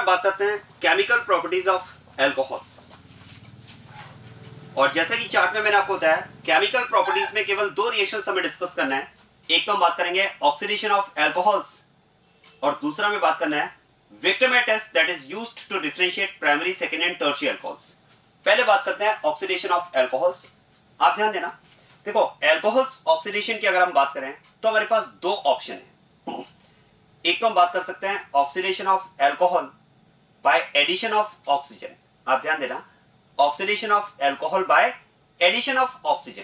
अब बात करते हैं केमिकल प्रॉपर्टीज ऑफ एल्कोहल्स। और जैसा कि चार्ट में मैंने आपको बताया, केमिकल प्रॉपर्टीज में केवल दो रिएक्शंस हमें डिस्कस करना है। एक तो हम बात करेंगे ऑक्सीडेशन ऑफ एल्कोहल्स और दूसरा में बात करना है Victor Meyer test that is used to differentiate primary, second and tertiary alcohols. पहले बात करते हैं ऑक्सीडेशन ऑफ एल्कोहल्स। आप ध्यान देना, देखो एल्कोहल्स ऑक्सीडेशन की अगर हम बात करें तो हमारे पास दो ऑप्शन है। एक तो हम बात कर सकते हैं oxidation of alcohol by addition of oxygen. आप ध्यान देना, oxidation of alcohol by addition of oxygen,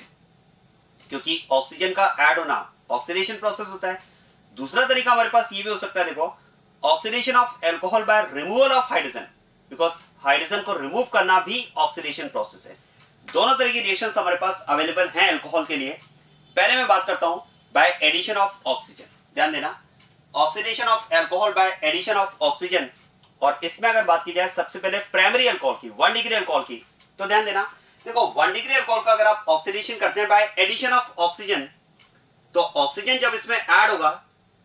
क्योंकि ऑक्सीजन का ऐड होना ऑक्सीडेशन प्रोसेस होता है। दूसरा तरीका हमारे पास ये भी हो सकता है, देखो oxidation of alcohol by removal of hydrogen, because hydrogen को रिमूव करना भी ऑक्सीडेशन प्रोसेस है। दोनों तरह की रिएक्शंस हमारे पास अवेलेबल हैं एल्कोहल के लिए। पहले मैं बात करता हूं बाय एडिशन ऑफ ऑक्सीजन। ध्यान देना, oxidation of alcohol by addition of oxygen. और इसमें अगर बात की जाए सबसे पहले प्राइमरी अल्कोहल की, 1 डिग्री अल्कोहल की, तो ध्यान देना, देखो 1 डिग्री अल्कोहल का अगर आप ऑक्सीडेशन करते हैं बाय एडिशन ऑफ ऑक्सीजन, तो ऑक्सीजन जब इसमें ऐड होगा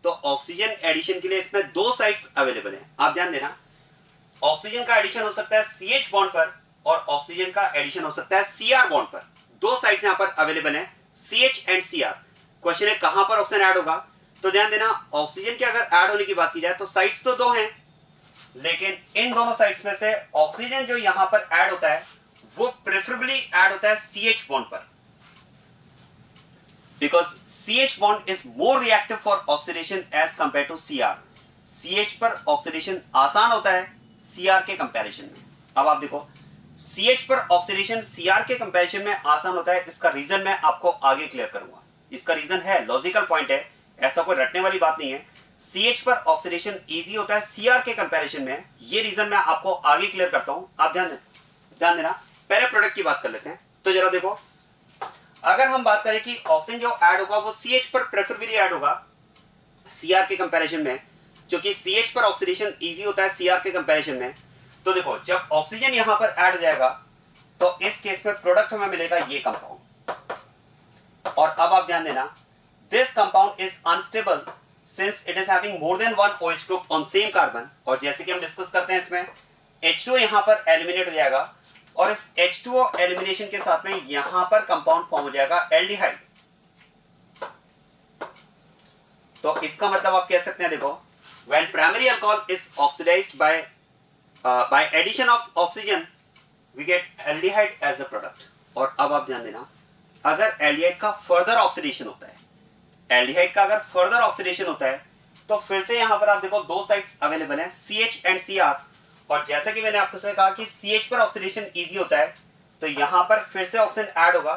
तो ऑक्सीजन एडिशन के लिए इसमें दो साइट्स अवेलेबल हैं। आप ध्यान देना, ऑक्सीजन का एडिशन हो सकता है CH बॉन्ड पर और ऑक्सीजन का एडिशन हो सकता है Cr बॉन्ड पर। दो साइट्स यहां पर अवेलेबल हैं, CH एंड Cr। क्वेश्चन है कहां पर ऑक्सीजन ऐड होगा, तो ध्यान देना ऑक्सीजन के अगर ऐड होने की बात की जाए तो साइट्स तो दो हैं, लेकिन इन दोनों साइट्स में से ऑक्सीजन जो यहां पर ऐड होता है वो प्रेफरेबली ऐड होता है CH बॉन्ड पर, because CH bond is more reactive for oxidation as compare to Cr। CH पर ऑक्सीडेशन आसान होता है Cr के कंपैरिजन में। अब आप देखो CH पर ऑक्सीडेशन Cr के कंपैरिजन में आसान होता है, इसका रीजन मैं आपको आगे क्लियर करूंगा। इसका रीजन है, लॉजिकल पॉइंट है, ऐसा कोई रटने वाली बात नहीं है। CH पर ऑक्सीडेशन इजी होता है Cr के कंपैरिजन में, ये रीजन मैं आपको आगे क्लियर करता हूं। आप ध्यान देना, पहले प्रोडक्ट की बात कर लेते हैं। तो जरा देखो, अगर हम बात करें कि ऑक्सीजन जो ऐड होगा वो CH पर प्रेफरेबली ऐड होगा Cr के कंपैरिजन में, क्योंकि CH पर ऑक्सीडेशन इजी होता है Cr के कंपैरिजन में। तो देखो जब ऑक्सीजन यहां पर ऐड हो जाएगा तो इस केस में प्रोडक्ट हमें मिलेगा ये कंपाउंड। और अब आप ध्यान देना, this compound is unstable since it is having more than one OH group on same carbon. और जैसे कि हम डिस्कस करते हैं इसमें H2O यहां पर एलिमिनेट हो जाएगा और इस H2O एलिमिनेशन के साथ में यहां पर कंपाउंड फॉर्म हो जाएगा एल्डिहाइड। तो इसका मतलब आप कह सकते हैं, देखो when primary alcohol is oxidized by addition of oxygen we get aldehyde as a product। और अब आप ध्यान देना, अगर एल्डिहाइड का फर्दर ऑक्सीडेशन होता है, एल्डिहाइड का अगर फर्दर ऑक्सीडेशन होता है तो फिर से यहां पर आप देखो दो साइट्स अवेलेबल हैं, CH एंड Cr। और जैसा कि मैंने आपको कहा कि CH पर ऑक्सीडेशन इजी होता है, तो यहां पर फिर से ऑक्सीजन ऐड होगा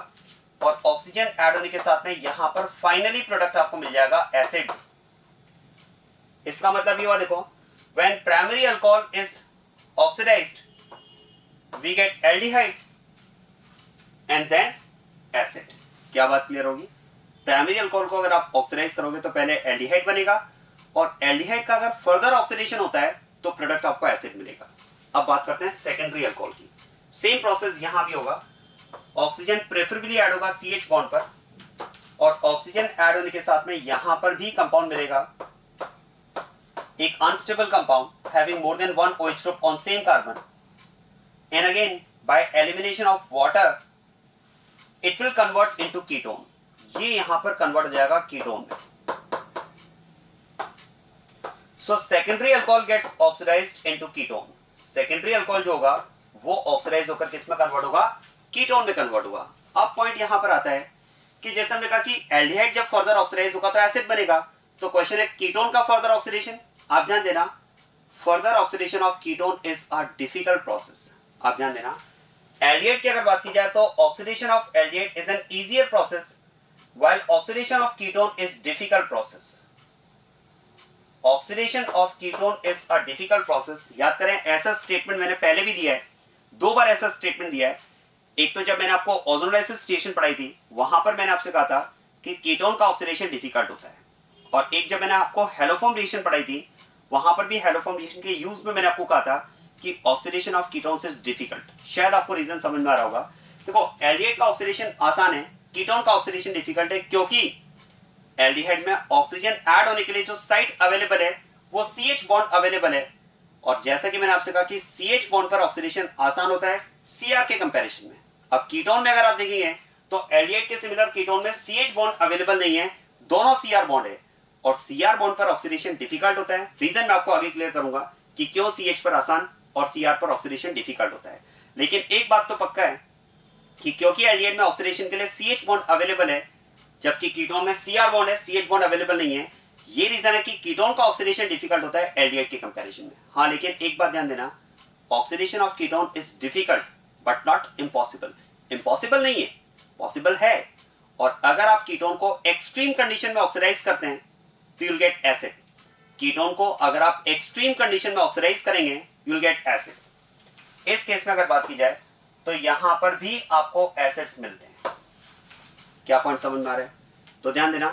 और ऑक्सीजन ऐड होने के साथ में यहां पर फाइनली प्रोडक्ट आपको मिल जाएगा एसिड। इसका मतलब ये हुआ, देखो when primary alcohol is oxidized we get aldehyde and then acid। क्या बात क्लियर होगी? प्राइमरी अल्कोहल को अगर आप ऑक्सीडाइज करोगे तो पहले एल्डिहाइड बनेगा और एल्डिहाइड का अगर फर्दर ऑक्सीडेशन होता है तो प्रोडक्ट आपको एसिड मिलेगा। अब बात करते हैं सेकेंडरी अल्कोहल की। सेम प्रोसेस यहां भी होगा, ऑक्सीजन प्रेफरेबली ऐड होगा CH बॉन्ड पर और ऑक्सीजन ऐड होने के साथ में यहां पर भी कंपाउंड मिलेगा, एक unstable compound having more than one OH group on same carbon, and again by elimination of water it will convert into ketone. ये यहां पर कन्वर्ट हो जाएगा कीटोन में। So secondary alcohol gets oxidised into ketone. Secondary alcohol जो होगा वो oxidise होकर किस में कन्वर्ट होगा? कीटोन में कन्वर्ट होगा। अब पॉइंट यहां पर आता है कि जैसे हमने कहा कि एल्डिहाइड जब फर्दर ऑक्सीडाइज होगा तो एसिड बनेगा, तो क्वेश्चन है कीटोन का फर्दर ऑक्सीडेशन। आप ध्यान देना, further oxidation of ketone is a difficult process. आप ध्यान देना, एल्डिहाइड की अगर बात की जाए तो oxidation of aldehyde is an easier process while oxidation of ketone is difficult process. Oxidation of ketone is a difficult process. याद करें, ऐसा स्टेटमेंट मैंने पहले भी दिया है, दो बार ऐसा स्टेटमेंट दिया है। एक तो जब मैंने आपको ओजोनोलाइसिस रिएक्शन पढ़ाई थी वहां पर मैंने आपसे कहा था कि कीटोन का ऑक्सीडेशन डिफिकल्ट होता है, और एक जब मैंने आपको हेलोफॉर्म रिएक्शन पढ़ाई थी वहां पर भी हेलोफॉर्म रिएक्शन के यूज में मैंने आपको कहा था कि oxidation of ketones is difficult. शायद आपको रीजन समझ में आ रहा होगा। देखो एल्डिहाइड का ऑक्सीडेशन आसान है, कीटोन का ऑक्सीडेशन डिफिकल्ट है, क्योंकि एल्डिहाइड में ऑक्सीजन ऐड होने के लिए जो साइट अवेलेबल है वो CH बॉन्ड अवेलेबल है और जैसा कि मैंने आपसे कहा कि CH बॉन्ड पर ऑक्सीडेशन आसान होता है Cr के कंपैरिजन में। अब कीटोन में अगर आप देखेंगे तो एल्डिहाइड के सिमिलर कीटोन में CH बॉन्ड अवेलेबल नहीं है, दोनों Cr बॉन्ड है और Cr बॉन्ड पर ऑक्सीडेशन डिफिकल्ट होता है। रीजन मैं आपको आगे क्लियर करूंगा कि क्यों CH पर आसान और Cr पर ऑक्सीडेशन डिफिकल्ट होता है। लेकिन एक बात तो पक्का है कि क्योंकि एल्डिहाइड में ऑक्सीडेशन के लिए CH बॉन्ड अवेलेबल है जबकि कीटोन में Cr बॉन्ड है, CH बॉन्ड अवेलेबल नहीं है, ये रीजन है कि कीटोन का ऑक्सीडेशन डिफिकल्ट होता है एल्डिहाइड के कंपैरिजन में। हाँ, लेकिन एक बात ध्यान देना, oxidation of ketone is difficult but not impossible. Impossible नहीं है, पॉसिबल है। और अगर आप कीटोन को एक्सट्रीम कंडीशन में ऑक्सीडाइज करते हैं तो you will get acid. Ketone को अगर आप एक्सट्रीम कंडीशन में ऑक्सीडाइज करेंगे यू विल गेट एसिड। इस केस में अगर बात की जाए तो यहां पर भी आपको एसिड्स मिलते हैं। क्या पॉइंट समझ में आ रहा है? तो ध्यान देना,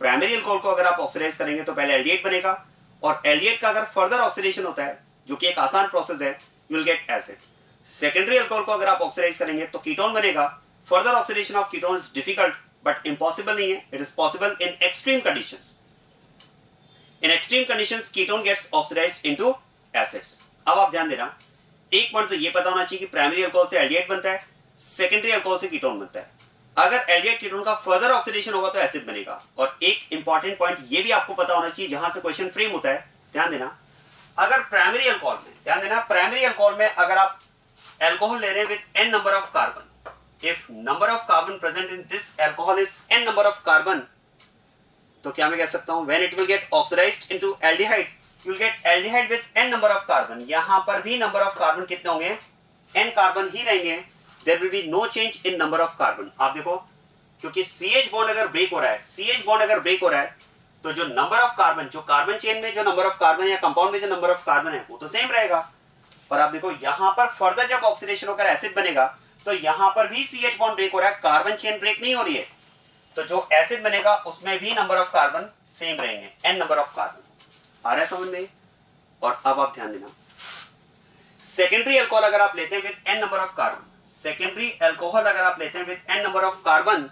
प्राइमरी अल्कोहल को अगर आप ऑक्सीडाइज करेंगे तो पहले एल्डिहाइड बनेगा और एल्डिहाइड का अगर फर्दर ऑक्सीडेशन होता है जो कि एक आसान प्रोसेस है, you will get acid. Secondary alcohol को अगर आप ऑक्सीडाइज करेंगे तो कीटोन बनेगा। Further oxidation of ketone is difficult but impossible नहीं है, it is possible in extreme conditions. In extreme conditions ketone gets oxidised into acids. अब आप ध्यान देना, एक पॉइंट तो ये पता होना चाहिए कि प्राइमरी अल्कोहल से एल्डिहाइड बनता है, सेकेंडरी अल्कोहल से कीटोन बनता है। अगर एल्डिहाइड कीटोन का फर्दर ऑक्सीडेशन होगा तो एसिड बनेगा। और एक इंपॉर्टेंट पॉइंट ये भी आपको पता होना चाहिए जहां से क्वेश्चन फ्रेम होता है, ध्यान देना, अगर प्राइमरी अल्कोहल में, ध्यान देना, प्राइमरी अल्कोहल में अगर आप अल्कोहल ले रहे हैं with n number of carbon, if number of carbon present in this alcohol is n number of carbon, तो क्या मैं कह सकता हूं when it will get oxidised into aldehyde, you will get aldehyde with n number of carbon. यहां पर भी number of carbon कितने होंगे? n कार्बन ही रहेंगे। There will be no change in number of carbon. आप देखो, क्योंकि CH बॉन्ड अगर ब्रेक हो रहा है, CH बॉन्ड अगर ब्रेक हो रहा है तो जो नंबर ऑफ कार्बन, जो कार्बन चेन में जो नंबर ऑफ कार्बन या कंपाउंड में जो नंबर ऑफ कार्बन है वो तो सेम रहेगा। और आप देखो यहां पर फर्दर जब ऑक्सीडेशन होकर एसिड बनेगा तो यहां पर भी CH बॉन्ड ब्रेक हो रहा है, कार्बन चेन ब्रेक नहीं हो रही है, तो जो एसिड बनेगा उसमें भी नंबर ऑफ कार्बन सेम रहेंगे, n नंबर ऑफ कार्बन। आ रहा है समझ में? और अब आप ध्यान देना, सेकेंडरी अल्कोहल अगर आप लेते हैं with n number of carbon, secondary alcohol अगर आप लेते हैं with n number of carbon,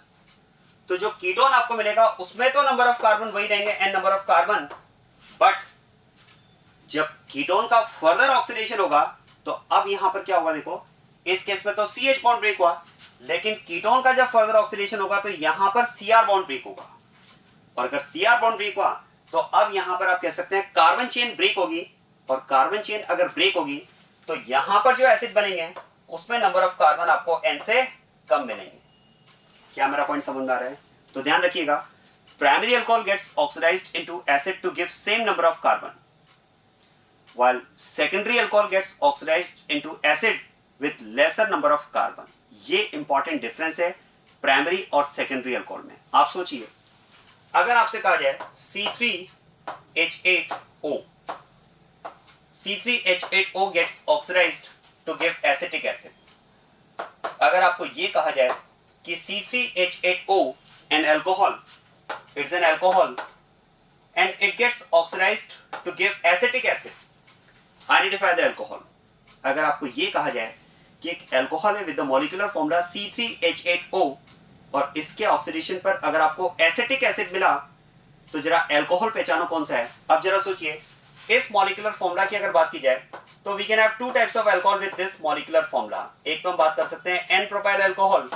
तो जो कीटोन आपको मिलेगा उसमें तो नंबर ऑफ कार्बन वही रहेंगे, n number of carbon, but जब कीटोन का फर्दर ऑक्सीडेशन होगा तो अब यहां पर क्या होगा? देखो, इस केस में तो CH बॉन्ड ब्रेक हुआ, लेकिन कीटोन का जब फर्दर ऑक्सीडेशन होगा तो यहां पर Cr बॉन्ड ब्रेक होगा। और अगर Cr बॉन्ड ब्रेक हुआ तो अब यहां पर आप कह सकते हैं कार्बन चेन ब्रेक होगी, और कार्बन चेन अगर ब्रेक होगी तो यहां पर जो एसिड बनेंगे उसमें नंबर ऑफ कार्बन आपको n से कम मिलेंगे। क्या मेरा पॉइंट समझ में आ रहा है? तो ध्यान रखिएगा, primary alcohol gets oxidised into acid to give same number of carbon, while secondary alcohol gets oxidized into acid with lesser number of carbon। ये इंपॉर्टेंट डिफरेंस है प्राइमरी और सेकेंडरी अल्कोहल में। आप सोचिए, अगर आपसे कहा जाए C3H8O, C3H8O gets oxidized to give acetic acid। अगर आपको ये कहा जाए कि C3H8O an alcohol, it's an alcohol and it gets oxidized to give acetic acid, identify the alcohol. अगर आपको ये कहा जाए कि एक अल्कोहल है with the molecular formula C3H8O और इसके ऑक्सीडेशन पर अगर आपको एसिटिक एसिड मिला तो जरा अल्कोहल पहचानो कौन सा है। अब जरा सोचिए, इस मॉलिक्यूलर फॉर्मूला की अगर बात की जाए तो we can have two types of alcohol with this molecular formula. एक तो हम बात कर सकते हैं N propyl alcohol,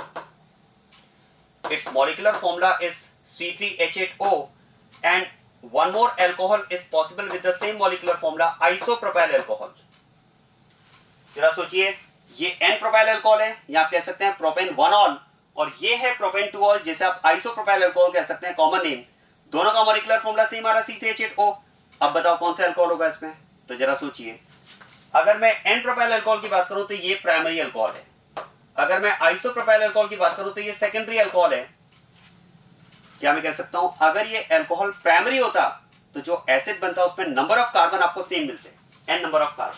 it's molecular formula is C3H8O, and one more alcohol is possible with the same molecular formula, isopropyl alcohol। जरा सोचिए, ये N प्रोपाइल अल्कोहल है, या आप कह सकते हैं प्रोपेन 1-ऑल, और ये है प्रोपेन 2-ऑल, जिसे आप आइसोप्रोपाइल अल्कोहल कह सकते हैं, कॉमन नेम। दोनों का मॉलिक्यूलर फॉर्मूला सेम आ रहा है C3H8O। अब बताओ कौन सा अल्कोहल होगा इसमें? तो जरा सोचिए, अगर मैं N प्रोपाइल अल्कोहल की बात करूं तो ये प्राइमरी अल्कोहल है, अगर मैं आइसोप्रोपाइल अल्कोहल की बात करूं तो ये सेकेंडरी अल्कोहल है। क्या मैं कह सकता हूं, अगर ये अल्कोहल प्राइमरी होता तो जो एसिड बनता उसमें नंबर ऑफ कार्बन आपको सेम मिलते, n नंबर ऑफ कार्बन,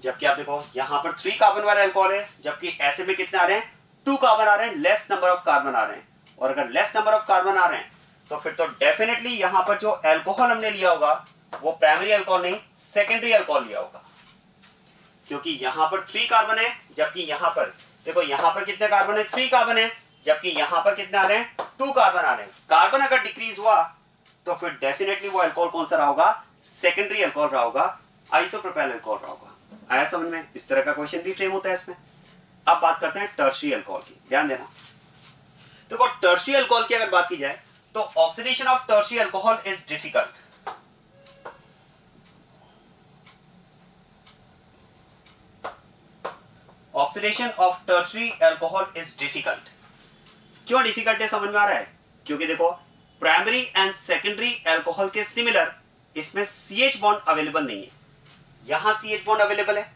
जबकि आप देखो यहां पर 3 कार्बन वाला अल्कोहल है, जबकि एसिड में कितने आ रहे हैं? 2 कार्बन आ रहे हैं, लेस नंबर ऑफ कार्बन आ रहे हैं। और अगर लेस नंबर ऑफ कार्बन आ रहे हैं तो फिर तो डेफिनेटली यहां पर जो अल्कोहल हमने लिया होगा वो प्राइमरी अल्कोहल नहीं, सेकेंडरी अल्कोहल लिया होगा, क्योंकि यहां पर 3 कार्बन है, जबकि यहां पर देखो, यहां पर कितने कार्बन है? 3 कार्बन है, जबकि यहां पर कितने आ रहे हैं? 2 कार्बन आ रहे हैं। कार्बन अगर डिक्रीज हुआ तो फिर डेफिनेटली वो अल्कोहल कौन सा रहा होगा? सेकेंडरी अल्कोहल रहा होगा, आइसोप्रोपाइल अल्कोहल रहा होगा। आया समझ में? इस तरह का क्वेश्चन भी फ्रेम होता है इसमें। अब बात करते हैं टर्शियरी अल्कोहल की, ध्यान देना। तो टर्शियरी अल्कोहल की अगर बात की जाए तो oxidation of tertiary alcohol is difficult. Oxidation of tertiary alcohol is difficult. क्यों डिफिकल्ट है समझ में आ रहा है? क्योंकि देखो प्राइमरी एंड सेकेंडरी अल्कोहल के सिमिलर इसमें CH बॉन्ड अवेलेबल नहीं है। यहां CH बॉन्ड अवेलेबल है,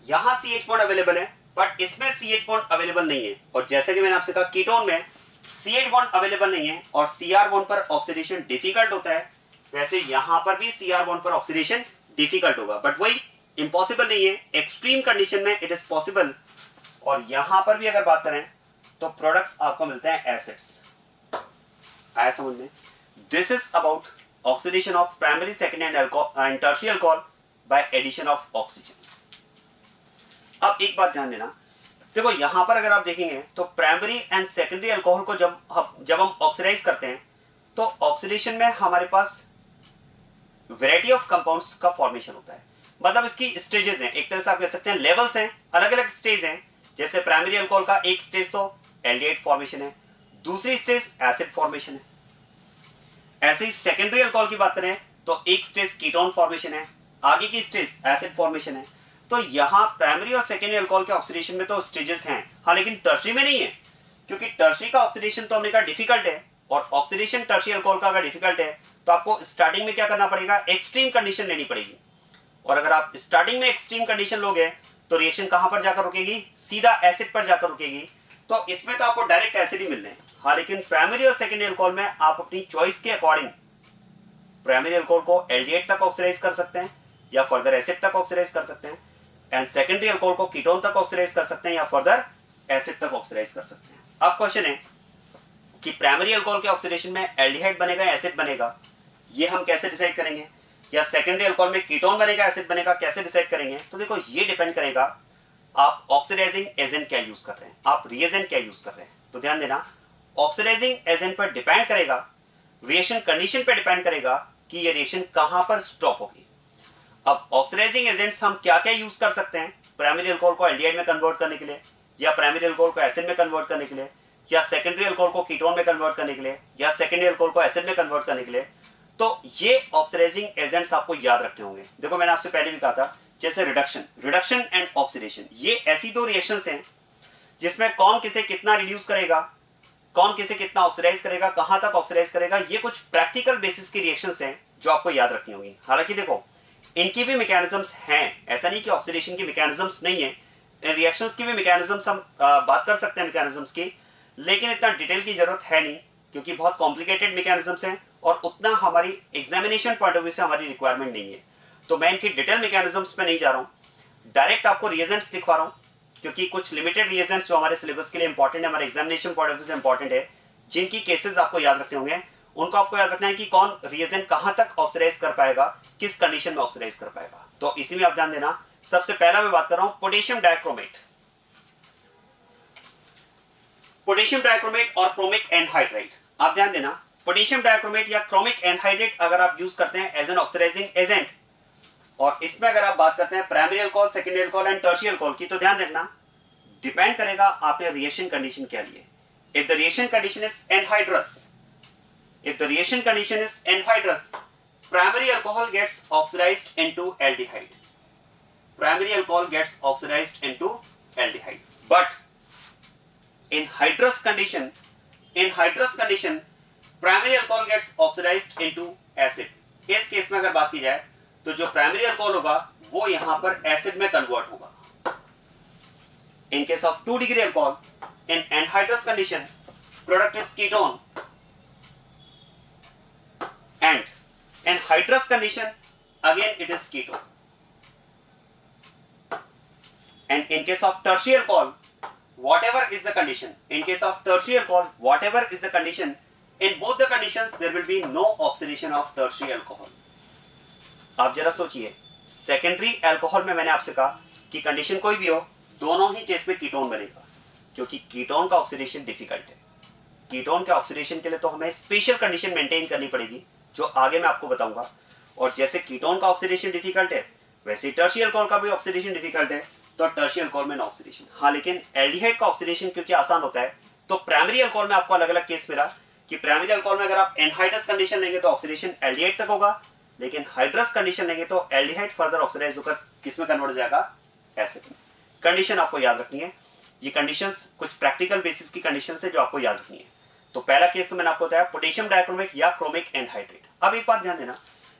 यहां CH बॉन्ड अवेलेबल है, बट इसमें CH बॉन्ड अवेलेबल नहीं है। और जैसे कि मैंने आपसे कहा कीटोन में CH बॉन्ड अवेलेबल नहीं है और Cr बॉन्ड पर ऑक्सीडेशन डिफिकल्ट होता है, वैसे यहां पर भी Cr बॉन्ड पर ऑक्सीडेशन डिफिकल्ट होगा, बट वही इंपॉसिबल नहीं है। एक्सट्रीम कंडीशन में इट इज पॉसिबल। और यहां पर भी अगर बात करें तो प्रोडक्ट्स आपको मिलते हैं एसिड्स। आया समझ में? This is about oxidation of primary, secondary and tertiary alcohol by addition of oxygen. अब एक बात ध्यान देना, देखो यहां पर अगर आप देखेंगे तो प्राइमरी एंड सेकेंडरी अल्कोहल को जब हम ऑक्सीडाइज करते हैं तो ऑक्सीडेशन में हमारे पास वैरायटी ऑफ कंपाउंड्स का फॉर्मेशन होता है। मतलब इसकी स्टेजेस हैं, एक तरह से आप कह सकते हैं लेवल्स हैं, अलग अलग स्टेज हैं। जैसे प्राइमरी अल्कोहल का एक स्टेज तो एल्डिहाइड फॉर्मेशन है, दूसरी स्टेज एसिड फॉर्मेशन है। ऐसे ही सेकेंडरी अल्कोहल की बात करें तो एक स्टेज कीटोन फॉर्मेशन है, आगे की स्टेज एसिड फॉर्मेशन है। तो यहां प्राइमरी और सेकेंडरी अल्कोहल के ऑक्सीडेशन में तो स्टेजेस हैं, हाँ, लेकिन टर्शियरी में नहीं है, क्योंकि टर्शियरी का ऑक्सीडेशन तो हमने कहा डिफिकल्ट है। और ऑक्सीडेशन टर्शियरी अल्कोहल का अगर डिफिकल्ट है तो आपको स्टार्टिंग में क्या करना पड़ेगा? एक्सट्रीम कंडीशन लेनी पड़ेगी। और अगर आप स्टार्टिंग में एक्सट्रीम कंडीशन लोगे तो रिएक्शन कहां पर जाकर रुकेगी? सीधा एसिड पर जाकर रुकेगी। तो इसमें तो आपको डायरेक्ट एसिड ही मिलने हैं, हाँ, लेकिन प्राइमरी और सेकेंडरी अल्कोहल में आप अपनी चॉइस के अकॉर्डिंग प्राइमरी अल्कोहल को एल्डिहाइड तक ऑक्सीडाइज कर सकते हैं या फर्दर एसिड तक ऑक्सीडाइज कर सकते हैं, एंड सेकेंडरी अल्कोहल को कीटोन तक ऑक्सीडाइज कर सकते हैं या फर्दर एसिड तक ऑक्सीडाइज कर सकते हैं। अब क्वेश्चन है कि प्राइमरी अल्कोहल के ऑक्सीडेशन में एल्डिहाइड बनेगा या एसिड बनेगा, ये हम कैसे डिसाइड करेंगे? या सेकेंडरी अल्कोहल में कीटोन बनेगा एसिड बनेगा, कैसे डिसाइड करेंगे? तो देखो ये डिपेंड करेगा आप ऑक्सीडाइजिंग एजेंट क्या यूज कर रहे हैं, आप रिएजेंट क्या यूज कर रहे हैं। तो ध्यान देना, ऑक्सीडाइजिंग एजेंट पर डिपेंड करेगा, रिएक्शन कंडीशन पर डिपेंड करेगा कि ये रिएक्शन कहां पर स्टॉप होगी। अब ऑक्सीडाइजिंग एजेंट्स हम क्या क्या यूज कर सकते हैं? प्राइमरी अल्कोहल को एल्डिहाइड में कन्वर्ट करने के लिए, या प्राइमरी अल्कोहल को एसिड में कन्वर्ट करने के लिए, या सेकेंडरी अल्कोहल को कीटोन में कन्वर्ट करने के लिए, या सेकेंडरी अल्कोहल को एसिड में कन्वर्ट करने के लिए। तो ये ऑक्सीडाइजिंग एजेंट्स आपको याद रखने होंगे। देखो मैंने आपसे पहले भी कहा था, जैसे रिडक्शन एंड ऑक्सीडेशन, ये ऐसी दो रिएक्शंस हैं जिसमें कौन किसे कितना रिड्यूस करेगा, कौन किसे कितना ऑक्सीडाइज करेगा, कहां तक ऑक्सीडाइज करेगा, ये कुछ प्रैक्टिकल बेसिस की रिएक्शंस हैं जो आपको याद रखनी होंगी। हालांकि देखो इनकी भी मैकेनिज्म्स हैं, ऐसा नहीं कि ऑक्सीडेशन की मैकेनिज्म्स नहीं है, रिएक्शंस की भी मैकेनिज्म्स हम बात कर सकते हैं मैकेनिज्म्स की, लेकिन इतना डिटेल की जरूरत है नहीं, क्योंकि बहुत कॉम्प्लिकेटेड मैकेनिज्म्स हैं और उतना हमारी एग्जामिनेशन पॉइंट ऑफ व्यू से हमारी रिक्वायरमेंट नहीं है। तो मैं इनकी डिटेल मैकेनिज्म्स पे नहीं जा रहा हूँ, डायरेक्ट आपको रिएजेंट्स लिखवा रहा हूँ, क्योंकि कुछ लिमिटेड रिएजेंट्स जो हमारे सिलेबस के लिए इंपॉर्टेंट है, हमारे एग्जामिनेशन पॉइंट ऑफ व्यू से इंपॉर्टेंट है, जिनकी केसेस आपको याद रखने होंगे। उनको आपको याद रखना है कि कौन रिएजेंट कहां तक ऑक्सीडाइज कर पाएगा, किस कंडीशन में ऑक्सीडाइज कर पाएगा। तो इसी में आप ध्यान देना। सबसे पहला मैं बात कर रहा हूं पोटेशियम डाइक्रोमेट, पोटेशियम डाइक्रोमेट और क्रोमिक एनहाइड्राइड। आप ध्यान देना, पोटेशियम डाइक्रोमेट या क्रोमिक एनहाइड्राइड अगर आप यूज करते हैं एज एन ऑक्सीडाइजिंग एजेंट, और इसमें अगर आप बात करते हैं primary alcohol, secondary alcohol and tertiary alcohol की, तो ध्यान रखना डिपेंड करेगा आपने रिएक्शन कंडीशन क्या ली है। If the reaction condition is anhydrous, if the reaction condition is anhydrous, primary alcohol gets oxidized into aldehyde. Primary alcohol gets oxidized into aldehyde. But in hydrous condition, primary alcohol gets oxidized into acid. इस case में अगर बात की जाए तो जो primary alcohol होगा वो यहां पर एसिड में कन्वर्ट होगा। In case of 2 degree alcohol, in anhydrous condition, product is ketone. And in hydrous condition, again it is ketone. And in case of tertiary alcohol, whatever is the condition, in case of tertiary alcohol, whatever is the condition, in both the conditions there will be no oxidation of tertiary alcohol. आप जरा सोचिए, secondary alcohol में मैंने आपसे कहा कि condition कोई भी हो, दोनों ही केस में कीटोन बनेगा, क्योंकि कीटोन का ऑक्सीडेशन डिफिकल्ट है। कीटोन के ऑक्सीडेशन के लिए तो हमें स्पेशल कंडीशन मेंटेन करनी पड़ेगी, जो आगे मैं आपको बताऊंगा। और जैसे कीटोन का ऑक्सीडेशन डिफिकल्ट है, वैसे टर्शियल अल्कोहल का भी ऑक्सीडेशन डिफिकल्ट है, तो टर्शियल अल्कोहल में नो ऑक्सीडेशन। हाँ, लेकिन एल्डिहाइड का ऑक्सीडेशन क्योंकि आसान होता है, तो प्राइमरी अल्कोहल में आपको अलग अलग केस मिला कि प्राइमरी अल्कोहल में अगर आप एनहाइड्रस कंडीशन लेंगे तो ऑक्सीडेशन एल्डिहाइड तक होगा, लेकिन हाइड्रस कंडीशन लेंगे तो एल्डिहाइड फर्दर ऑक्सीडाइज होकर किस में कन्वर्ट हो जाएगा, एसिड में। कंडीशन आपको याद रखनी है, ये कंडीशंस कुछ प्रैक्टिकल बेसिस की कंडीशन है जो आपको याद रखनी है। तो पहला केस तो मैंने आपको बताया पोटेशियम डाइक्रोमेट या क्रोमिक एनहाइड्रेट। अब एक बात ध्यान देना,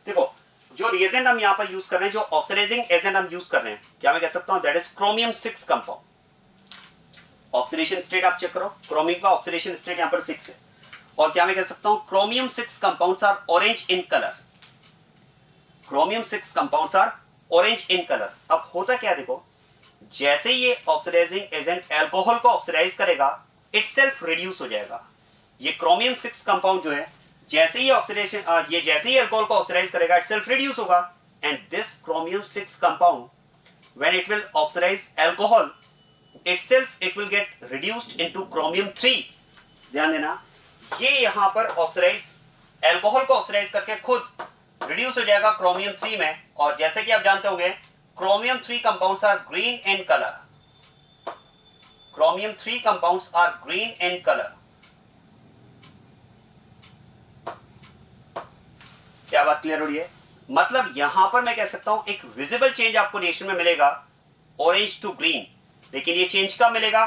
देखो जो रिएजेंट हम यहाँ पर यूज कर रहे हैं, जो ऑक्सीडाइजिंग एजेंट हम यूज कर रहे हैं, क्या मैं कह सकता हूँ, that is chromium 6 compound. Oxidation state आप चेक करो, क्रोमिक का ऑक्सीडेशन स्टेट यहाँ पर 6 है, और क्या मैं कह सकता हूँ, chromium 6 compounds are orange in colour. Chromium 6 compounds are orange in colour. अब होता क्या, देखो जैसे ये ऑक्सीडाइजिंग एजेंट अल्कोहल को ऑक्सीडाइज करेगा, इटसेल्फ रिड्यूस हो जाएगा। ये क्रोमियम 6 कंपाउंड जो है, जैसे ही ऑक्सीडेशन जैसे ही अल्कोहल को ऑक्सीडाइज करेगा, इटसेल्फ रिड्यूस होगा, and this chromium 6 compound when it will oxidise alcohol, itself it will get reduced into chromium 3। ध्यान देना, ये यहां पर ऑक्सीडाइज अल्कोहल को ऑक्सीडाइज करके खुद रिड्यूस हो जाएगा क्रोमियम 3 में। और जैसे कि आप जानते होंगे, chromium 3 compounds are green in colour. Chromium 3 compounds are green in colour. क्या बात क्लियर हो रही है? मतलब यहां पर मैं कह सकता हूं एक विजिबल चेंज आपको रिएक्शन में मिलेगा, ऑरेंज टू ग्रीन। लेकिन ये चेंज कब मिलेगा,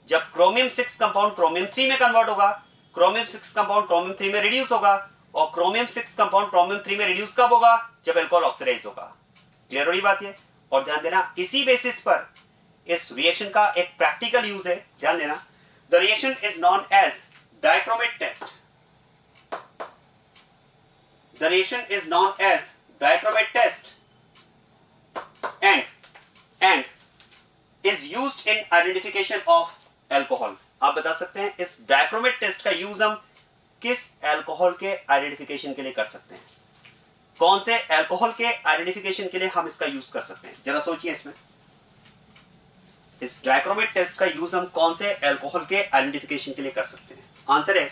जब क्रोमियम 6 कंपाउंड क्रोमियम 3 में कन्वर्ट होगा, क्रोमियम 6 कंपाउंड क्रोमियम 3 में रिड्यूस होगा, और क्रोमियम 6 कंपाउंड क्रोमियम 3 में रिड्यूस कब होगा, जब अल्कोहल ऑक्सीडाइज होगा। क्लियर हो रही बात है? और ध्यान देना, इसी बेसिस पर इस रिएक्शन का एक प्रैक्टिकल यूज है। ध्यान देना, the reaction is known as dichromate test. The reaction is known as dichromate test and is used in identification of alcohol। आप बता सकते हैं इस डाइक्रोमेट टेस्ट का यूज हम किस अल्कोहल के आइडेंटिफिकेशन के लिए कर सकते हैं, कौन से अल्कोहल के आइडेंटिफिकेशन के लिए हम इसका यूज कर सकते हैं, जरा सोचिए। इसमें इस डाइक्रोमेट टेस्ट का यूज हम कौन से अल्कोहल के आइडेंटिफिकेशन के लिए कर सकते हैं? आंसर है,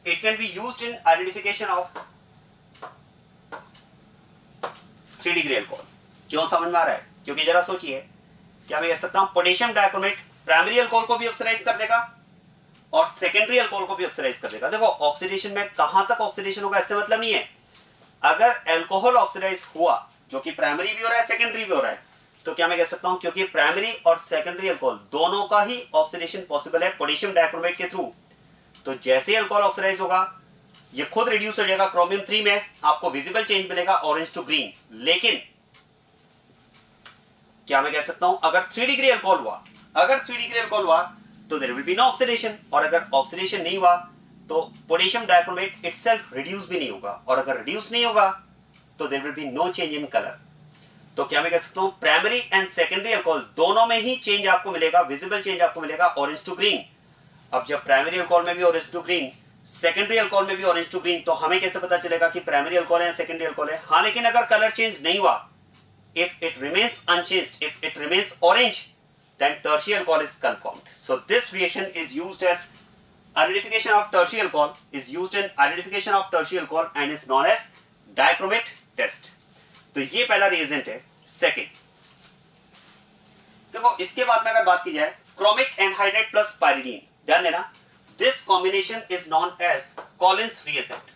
it can be used in identification of 3 degree alcohol. क्यों समझ में आ रहा है? क्योंकि जरा सोचिए, क्या मैं कह सकता हूं पोटेशियम डाइक्रोमेट प्राइमरी अल्कोहल को भी ऑक्सीडाइज कर देगा और सेकेंडरी अल्कोहल को भी ऑक्सीडाइज कर देगा। देखो ऑक्सीडेशन में कहां तक ऑक्सीडेशन होगा इससे मतलब नहीं है। अगर अल्कोहल ऑक्सीडाइज हुआ, जो कि प्राइमरी भी हो रहा है सेकेंडरी भी हो रहा है, तो क्या मैं कह सकता हूं क्योंकि प्राइमरी और सेकेंडरी अल्कोहल दोनों का ही ऑक्सीडेशन पॉसिबल है पोटेशियम डाइक्रोमेट के थ्रू, तो जैसे ही अल्कोहल ऑक्सीडाइज होगा, ये खुद रिड्यूस हो जाएगा क्रोमियम 3 में, आपको विजिबल चेंज मिलेगा ऑरेंज टू ग्रीन। लेकिन क्या मैं कह सकता हूं, अगर 3 डिग्री अल्कोहल हुआ, अगर 3 डिग्री अल्कोहल हुआ तो there will be no oxidation, और अगर ऑक्सीडेशन नहीं हुआ तो पोटेशियम डाइक्रोमेट इटसेल्फ रिड्यूस भी नहीं होगा, और अगर रिड्यूस नहीं होगा तो there will be no change in colour. तो क्या मैं कह सकता हूं प्राइमरी एंड सेकेंडरी अल्कोहल दोनों में ही चेंज आपको मिलेगा, विजिबल चेंज आपको मिलेगा ऑरेंज टू ग्रीन। अब जब प्राइमरी अल्कोहल में भी orange to green, secondary alcohol में भी ऑरेंज टू ग्रीन, तो हमें कैसे पता चलेगा कि प्राइमरी अल्कोहल है या सेकेंडरी अल्कोहल है? हाँ, लेकिन अगर कलर चेंज नहीं हुआ, if it remains unchanged, if it remains orange, then tertiary alcohol is confirmed. So this reaction is used as identification of tertiary alcohol, is used in identification of tertiary alcohol and is known as dichromate test. तो ये पहला reagent है। Second, देखो इसके बाद में अगर बात की जाए क्रोमिक एनहाइड्रेट प्लस पाइरिडीन, ध्यान देना, this combination is known as Collins reagent.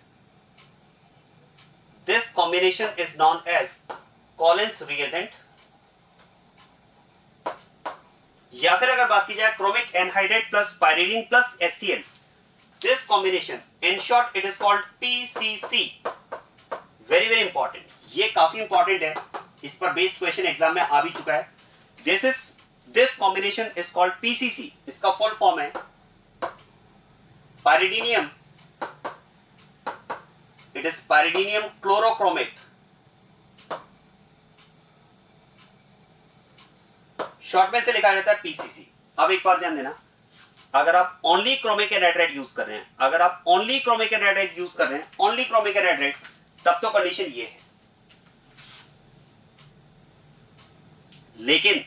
This combination is known as Collins reagent। या फिर अगर बात की जाए chromic anhydride plus pyridine plus HCl, this combination in short it is called PCC। very very important, ये काफी important है, इस पर बेस्ड क्वेश्चन एग्जाम में आ भी चुका है। this combination is called PCC, इसका फुल फॉर्म है पाइरिडीनियम, इट इज पाइरिडीनियम क्लोरोक्रोमेट। शॉर्ट में से लिखा जाता है पीसीसी। अब एक बात ध्यान देना, अगर आप ओनली क्रोमिक एनहाइड्रेट यूज कर रहे हैं, अगर आप ओनली क्रोमिक एनहाइड्रेट यूज कर रहे हैं, ओनली क्रोमिक एनहाइड्रेट, तब तो कंडीशन ये है। लेकिन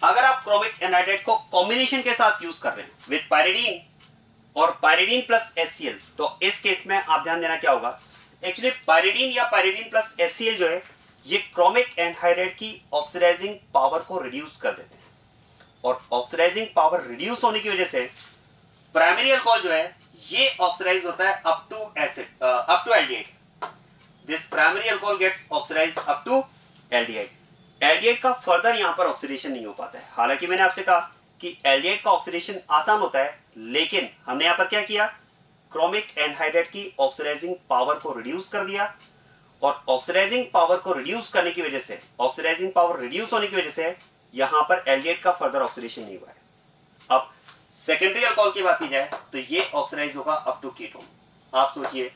अगर आप क्रोमिक एनहाइड्रेट को कॉम्बिनेशन के साथ यूज कर रहे हैं विद पाइरिडीन और पाइरिडीन प्लस HCl, तो इस केस में आप ध्यान देना क्या होगा, एक्चुअली पाइरिडीन या पाइरिडीन प्लस HCl जो है ये क्रोमिक एनहाइड्राइड की ऑक्सीडाइजिंग पावर को रिड्यूस कर देते हैं, और ऑक्सीडाइजिंग पावर रिड्यूस होने की वजह से प्राइमरी अल्कोहल जो है ये ऑक्सीडाइज होता है up to acid, up to aldehyde. This primary alcohol gets oxidised up to aldehyde. Aldehyde का फर्दर यहां पर ऑक्सीडेशन नहीं हो पाता है। हालांकि मैंने आपसे कहा कि एल्डिहाइड का ऑक्सीडेशन आसान होता है, लेकिन हमने यहां पर क्या किया, क्रोमिक एनहाइड्राइड की ऑक्सीडाइजिंग पावर को रिड्यूस कर दिया, और ऑक्सीडाइजिंग पावर को रिड्यूस करने की वजह से, ऑक्सीडाइजिंग पावर रिड्यूस होने की वजह से यहां पर एल्डिहाइड का फर्दर ऑक्सीडेशन नहीं हुआ है। अब सेकेंडरी अल्कोहल की बात की जाए तो ये ऑक्सीडाइज होगा अप टू कीटोन। आप सोचिए,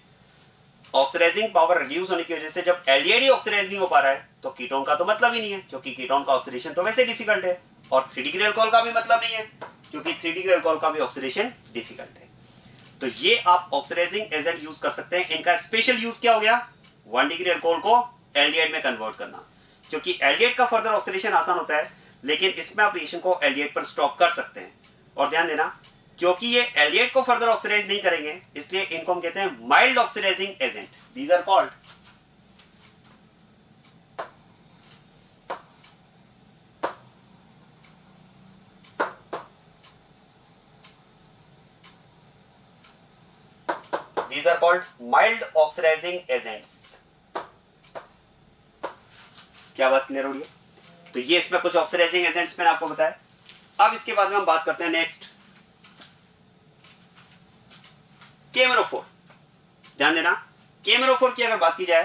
ऑक्सीडाइजिंग पावर रिड्यूस होने की वजह से जब एल्डिहाइड ही ऑक्सीडाइज नहीं हो पा रहा है तो कीटोन का तो मतलब ही नहीं है, क्योंकि कीटोन का ऑक्सीडेशन तो वैसे डिफिकल्ट है, और 3 डिग्री अल्कोहल का भी मतलब नहीं है, क्योंकि 3 डिग्री अल्कोहल का भी ऑक्सीडेशन डिफिकल्ट है। तो ये आप ऑक्सीडाइजिंग एजेंट यूज कर सकते हैं। इनका स्पेशल यूज क्या हो गया, 1 डिग्री अल्कोहल को एल्डिहाइड में कन्वर्ट करना, क्योंकि एल्डिहाइड का फर्दर ऑक्सीडेशन आसान होता है, लेकिन इसमें आप रिएक्शन को एल्डिहाइड पर स्टॉप कर सकते हैं। और ध्यान देना, क्योंकि ये एल्डिहाइड को फर्दर ऑक्सीडाइज नहीं करेंगे, इसलिए इनको हम कहते हैं mild oxidising agent. These are called mild oxidising agents. क्या बात क्लियर हो रही है? तो ये इसमें कुछ ऑक्सीडाइजिंग एजेंट्स मैंने आपको बताया। अब इसके बाद में हम बात करते हैं नेक्स्ट, केमेरोफोर। ध्यान देना, केमेरोफोर की अगर बात की जाए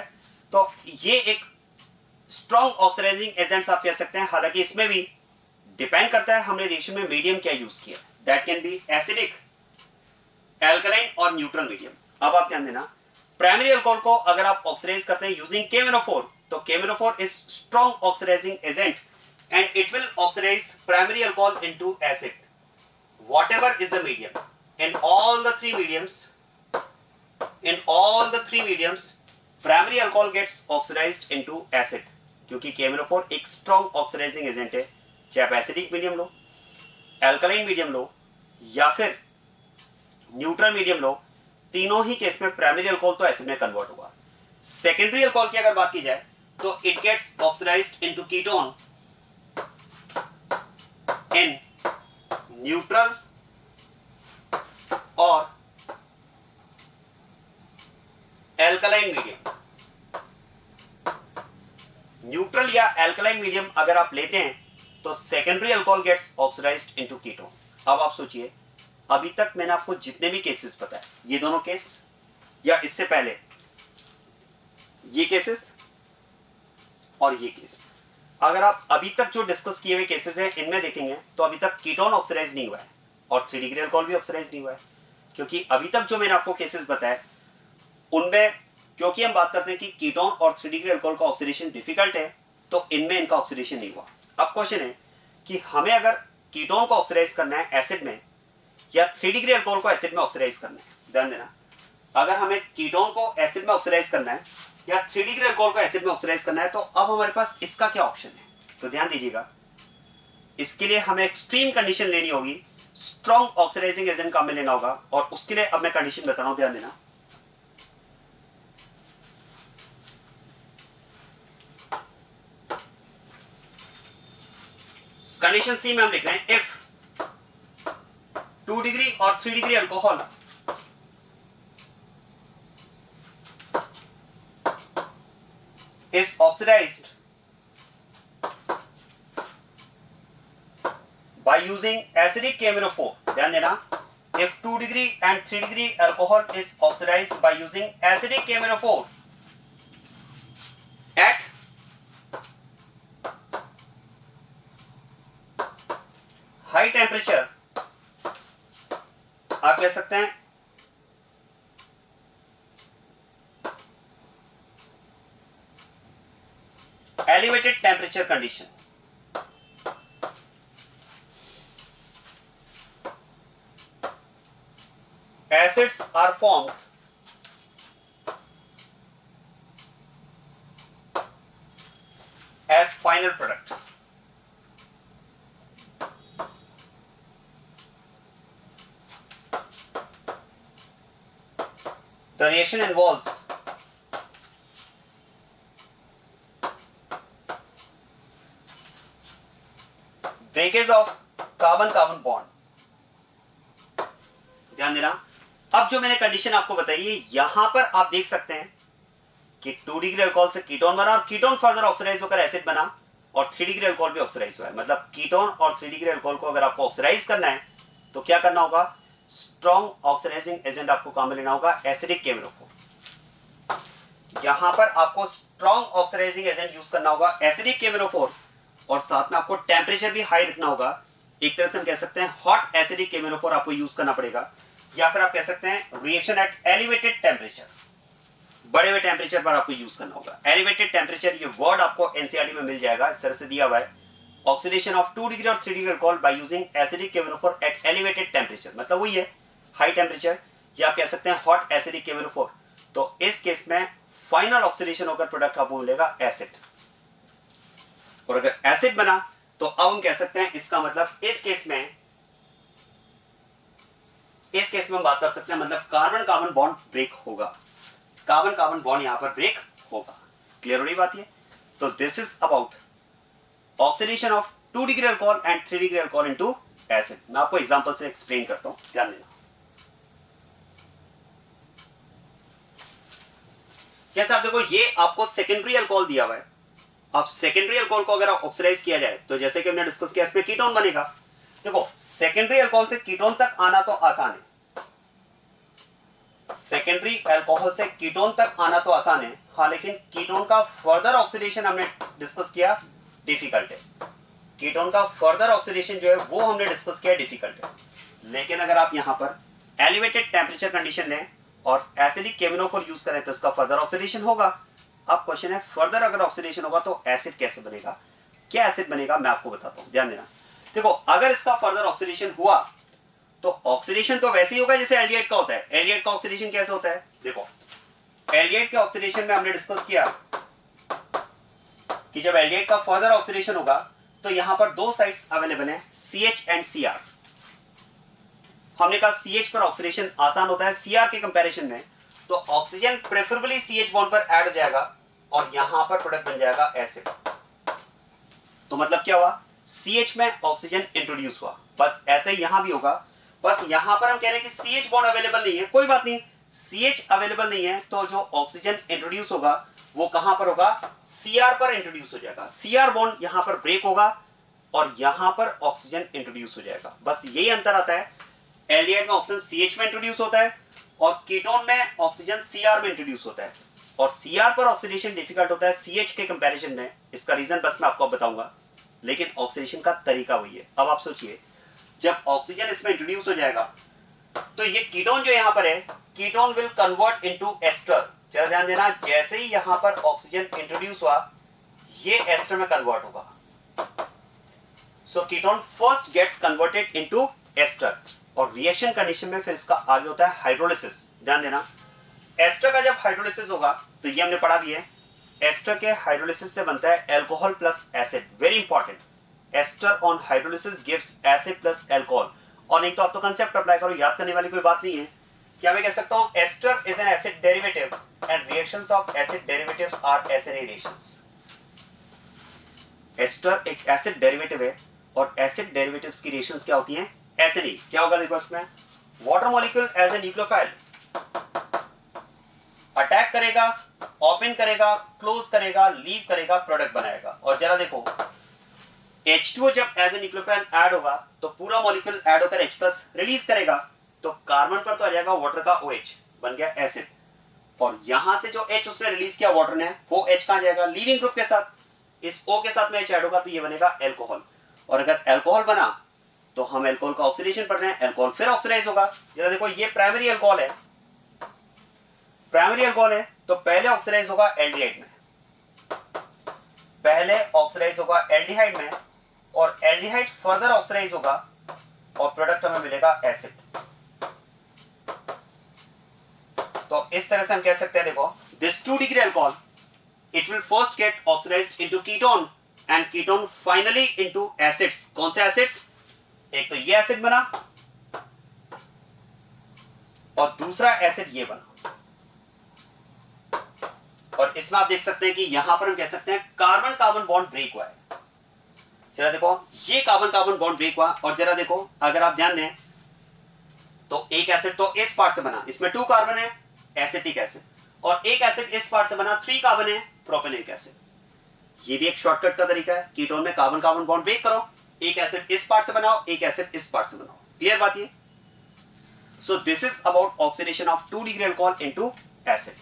तो ये एक स्ट्रॉन्ग ऑक्सीडाइजिंग एजेंट्स आप कह सकते हैं। हालांकि इसमें भी डिपेंड करता है हमने रिएक्शन में मीडियम क्या यूज किया, that can B acidic, alkaline और न्यूट्रल मीडियम। अब आप ध्यान देना, प्राइमरी अल्कोहल को अगर आप ऑक्सीडाइज करते हैं यूजिंग केमेरोफोर, तो K M N O four is strong oxidizing agent and it will oxidize primary alcohol into acid, whatever is the medium. In all the three mediums primary alcohol gets oxidized into acid, क्योंकि केमेरोफोर एक strong oxidizing agent है। चाहे आप acidic medium लो, alkaline medium लो या फिर neutral medium लो, तीनों ही केस में प्राइमरी अल्कोहल तो एसिड में कन्वर्ट होगा। सेकेंडरी अल्कोहल की अगर बात की जाए तो it gets oxidised into ketone in neutral और एल्कलाइन मीडियम। न्यूट्रल या एल्कलाइन मीडियम अगर आप लेते हैं तो secondary alcohol gets oxidised into ketone. अब आप सोचिए, अभी तक मैंने आपको जितने भी केसेस बताए, ये दोनों केस या इससे पहले ये केसेस और ये केस, अगर आप अभी तक जो डिस्कस किए हुए केसेस हैं इनमें देखेंगे तो अभी तक कीटोन ऑक्सीडाइज नहीं हुआ है और 3 डिग्री अल्कोहल भी ऑक्सीडाइज नहीं हुआ है। क्योंकि अभी तक जो मैंने आपको केसेस बताए उनमें, क्योंकि हम बात करते हैं कि कीटोन और 3 डिग्री अल्कोहल का ऑक्सीडेशन डिफिकल्ट है, तो इनमें इनका ऑक्सीडेशन नहीं हुआ। अब क्वेश्चन है कि हमें अगर कीटोन को ऑक्सीडाइज करना है एसिड में या 3 डिग्री अल्कोहल को एसिड में ऑक्सीडाइज करना है। ध्यान देना, अगर हमें कीटोन को एसिड में ऑक्सीडाइज करना है या 3 डिग्री अल्कोहल को एसिड में ऑक्सीडाइज करना है, तो अब हमारे पास इसका क्या ऑप्शन है? तो ध्यान दीजिएगा, इसके लिए हमें एक्सट्रीम कंडीशन लेनी होगी, स्ट्रॉन्ग ऑक्सीडाइजिंग एजेंट का हमें लेना होगा, और उसके लिए अब मैं कंडीशन बता रहा हूं, ध्यान देना। कंडीशन सी में हम लिख रहे हैं, इफ 2 डिग्री और 3 degree alcohol is oxidized by using acidic chemophore. ध्यान देना, if 2 degree and 3 degree alcohol is oxidized by using acidic chemophore at high temperature, आप कह सकते हैं elevated temperature condition, acids are formed as final product. The reaction involves breakage of carbon carbon bond. ध्यान देना, अब जो मैंने condition आपको बताई है, यहां पर आप देख सकते हैं कि 2 डिग्री अल्कोहल से कीटोन बना और कीटोन फर्दर ऑक्सीडाइज होकर एसिड बना और 3 डिग्री अल्कोहल भी ऑक्सीडाइज हुआ है। मतलब कीटोन और 3 डिग्री अल्कोहल को अगर आपको ऑक्सीडाइज करना है तो क्या करना होगा, स्ट्रॉन्ग ऑक्सीडाइजिंग एजेंट आपको काम में लेना होगा, एसिडिक केमेनोफोर। यहां पर आपको स्ट्रॉन्ग ऑक्सीडाइजिंग एजेंट यूज करना होगा, एसिडिक केमेनोफोर, और साथ में आपको टेम्परेचर भी हाई रखना होगा। एक तरह से हम कह सकते हैं हॉट एसिडिक केमेनोफोर आपको यूज करना पड़ेगा, या फिर आप कह सकते हैं रिएक्शन एट एलिवेटेड टेम्परेचर, बढ़े हुए टेम्परेचर पर आपको यूज करना होगा। एलिवेटेड टेम्परेचर, ये वर्ड आपको एनसीईआरटी में मिल जाएगा, इस तरह से दिया हुआ है, ऑक्सीडेशन ऑफ 2 डिग्री और 3 degree alcohol by using acidic K M N O four at elevated temperature, मतलब वही है हाई टेम्परेचर, या आप कह सकते हैं हॉट एसिडिक केमेनोफोर। तो इस केस में फाइनल ऑक्सीडेशन होकर प्रोडक्ट आपको मिलेगा एसिड, और अगर एसिड बना तो अब हम कह सकते हैं इसका मतलब इस केस में हम बात कर सकते हैं, मतलब कार्बन कार्बन बॉन्ड ब्रेक होगा, कार्बन कार्बन बॉन्ड यहां पर ब्रेक होगा। क्लियर हो रही बात ये? तो this is about oxidation of 2 degree alcohol and 3 degree alcohol into acid. मैं आपको एग्जांपल से एक्सप्लेन करता हूं, ध्यान देना। जैसे आप देखो, ये आपको सेकेंडरी अल्कोहल दिया हुआ है। अब सेकेंडरी अल्कोहल को अगर ऑक्सीडाइज किया जाए तो जैसे कि हमने डिस्कस किया, इसमें कीटोन बनेगा। देखो, सेकेंडरी अल्कोहल से कीटोन तक आना तो आसान है, सेकेंडरी अल्कोहल से कीटोन तक आना तो आसान है, हाँ, लेकिन कीटोन का फर्दर ऑक्सीडेशन हमने डिस्कस किया डिफिकल्ट है। कीटोन का फर्दर ऑक्सीडेशन जो है वो हमने डिस्कस किया डिफिकल्ट है। लेकिन अगर आप यहां पर एलिवेटेड टेम्परेचर कंडीशन लें और एसिडिक केमिनोफोर यूज करें तो इसका फर्दर ऑक्सीडेशन होगा। अब क्वेश्चन है, फर्दर अगर ऑक्सीडेशन होगा तो एसिड कैसे बनेगा, क्या एसिड बनेगा, मैं आपको बताता हूं, ध्यान देना। देखो, अगर इसका फर्दर ऑक्सीडेशन हुआ तो ऑक्सीडेशन तो वैसे ही होगा जैसे एल्डिहाइड का होता है। एल्डिहाइड का ऑक्सीडेशन कैसे होता है? देखो, एल्डिहाइड के ऑक्सीडेशन में हमने डिस्कस किया कि जब एल्डिहाइड का फर्दर ऑक्सीडेशन होगा तो यहां पर दो साइड्स अवेलेबल हैं, CH एंड CR। हमने कहा CH पर ऑक्सीडेशन आसान होता है CR के कंपैरिजन में, तो ऑक्सीजन प्रेफरेबली CH बॉन्ड पर ऐड हो जाएगा और यहां पर प्रोडक्ट बन जाएगा एसिड। तो मतलब क्या हुआ, CH में ऑक्सीजन इंट्रोड्यूस हुआ, बस ऐसे ही यहां भी होगा। बस यहां पर हम कह रहे हैं कि CH बॉन्ड अवेलेबल नहीं है, कोई बात नहीं, CH अवेलेबल नहीं है तो जो ऑक्सीजन इंट्रोड्यूस होगा वो कहां पर होगा, CR पर इंट्रोड्यूस हो जाएगा। CR बॉन्ड यहां पर ब्रेक होगा और यहां पर ऑक्सीजन इंट्रोड्यूस हो जाएगा। बस यही अंतर आता है, एल्डिहाइड में ऑक्सीजन CH में इंट्रोड्यूस होता है और कीटोन में ऑक्सीजन CR में इंट्रोड्यूस होता है, और CR पर ऑक्सीडेशन डिफिकल्ट होता है CH के कंपैरिजन में। इसका रीजन बस मैं आपको बताऊंगा, लेकिन ऑक्सीडेशन का तरीका वही है। अब आप सोचिए, जब ऑक्सीजन इसमें इंट्रोड्यूस हो जाएगा तो ये कीटोन जो यहां पर है, ketone will convert into ester. जरा ध्यान देना, जैसे ही यहां पर ऑक्सीजन इंट्रोड्यूस हुआ ये एस्टर में कन्वर्ट होगा। So ketone first gets converted into ester, और रिएक्शन कंडीशन में फिर इसका आगे होता है हाइड्रोलिसिस। ध्यान देना, एस्टर का जब हाइड्रोलिसिस होगा तो ये हमने पढ़ा भी है, एस्टर के हाइड्रोलिसिस से बनता है alcohol plus acid. Very important, ester on hydrolysis gives acid plus alcohol. और नहीं तो आप तो कंसेप्ट अप्लाई करो, याद करने वाली कोई बात नहीं है। क्या मैं कह सकता हूं, ester is an acid derivative and reactions of acid derivatives are acid reactions. Ester एक एसिड डेरिवेटिव है और एसिड डेरिवेटिव्स की रिएक्शंस क्या होती हैं, एसिडी। क्या होगा देखो, इसमें water molecule as a nucleophile attack करेगा, ओपन करेगा, क्लोज करेगा, लीव करेगा, प्रोडक्ट बनाएगा। और जरा देखो, H2O जब एज ए न्यूक्लियोफाइल ऐड होगा तो पूरा मॉलिक्यूल ऐड होकर H+ रिलीज करेगा, तो कार्बन पर तो आ जाएगा वाटर का OH, बन गया एसिड। और यहां से जो H उसने रिलीज किया वाटर ने, वो H कहां जाएगा, लीविंग ग्रुप के साथ। इस O के साथ में H ऐड होगा तो ये बनेगा अल्कोहल। और अगर अल्कोहल बना तो हम अल्कोहल का ऑक्सीडेशन पढ़ रहे हैं, अल्कोहल फिर ऑक्सीडाइज होगा। जरा देखो, ये प्राइमरी अल्कोहल है, प्राइमरी अल्कोहल है तो पहले ऑक्सीडाइज होगा एल्डिहाइड में, पहले ऑक्सीडाइज होगा एल्डिहाइड में, और एल्डिहाइड फर्दर ऑक्सीडाइज होगा और प्रोडक्ट हमें मिलेगा एसिड। तो इस तरह से हम कह सकते हैं, देखो, this 2 degree alcohol it will first get oxidised into ketone and ketone finally into acids. कौन से एसिड्स, एक तो ये एसिड बना और दूसरा एसिड ये बना। और इसमें आप देख सकते हैं कि यहां पर हम कह सकते हैं कार्बन कार्बन बॉन्ड ब्रेक हुआ है। जरा देखो ये कार्बन कार्बन बॉन्ड ब्रेक हुआ, और जरा देखो अगर आप ध्यान दें तो एक एसिड तो इस पार्ट से बना, इसमें 2 कार्बन है एसिटिक एसिड, और एक एसिड इस पार्ट से बना 3 कार्बन है प्रोपेनिक एसिड। ये भी एक शॉर्टकट का तरीका है, कीटोन में कार्बन कार्बन बॉन्ड ब्रेक करो, एक एसिड इस पार्ट से बनाओ, एक एसिड इस पार्ट से बनाओ। क्लियर बात ये? So this is about oxidation of 2 degree alcohol into acid.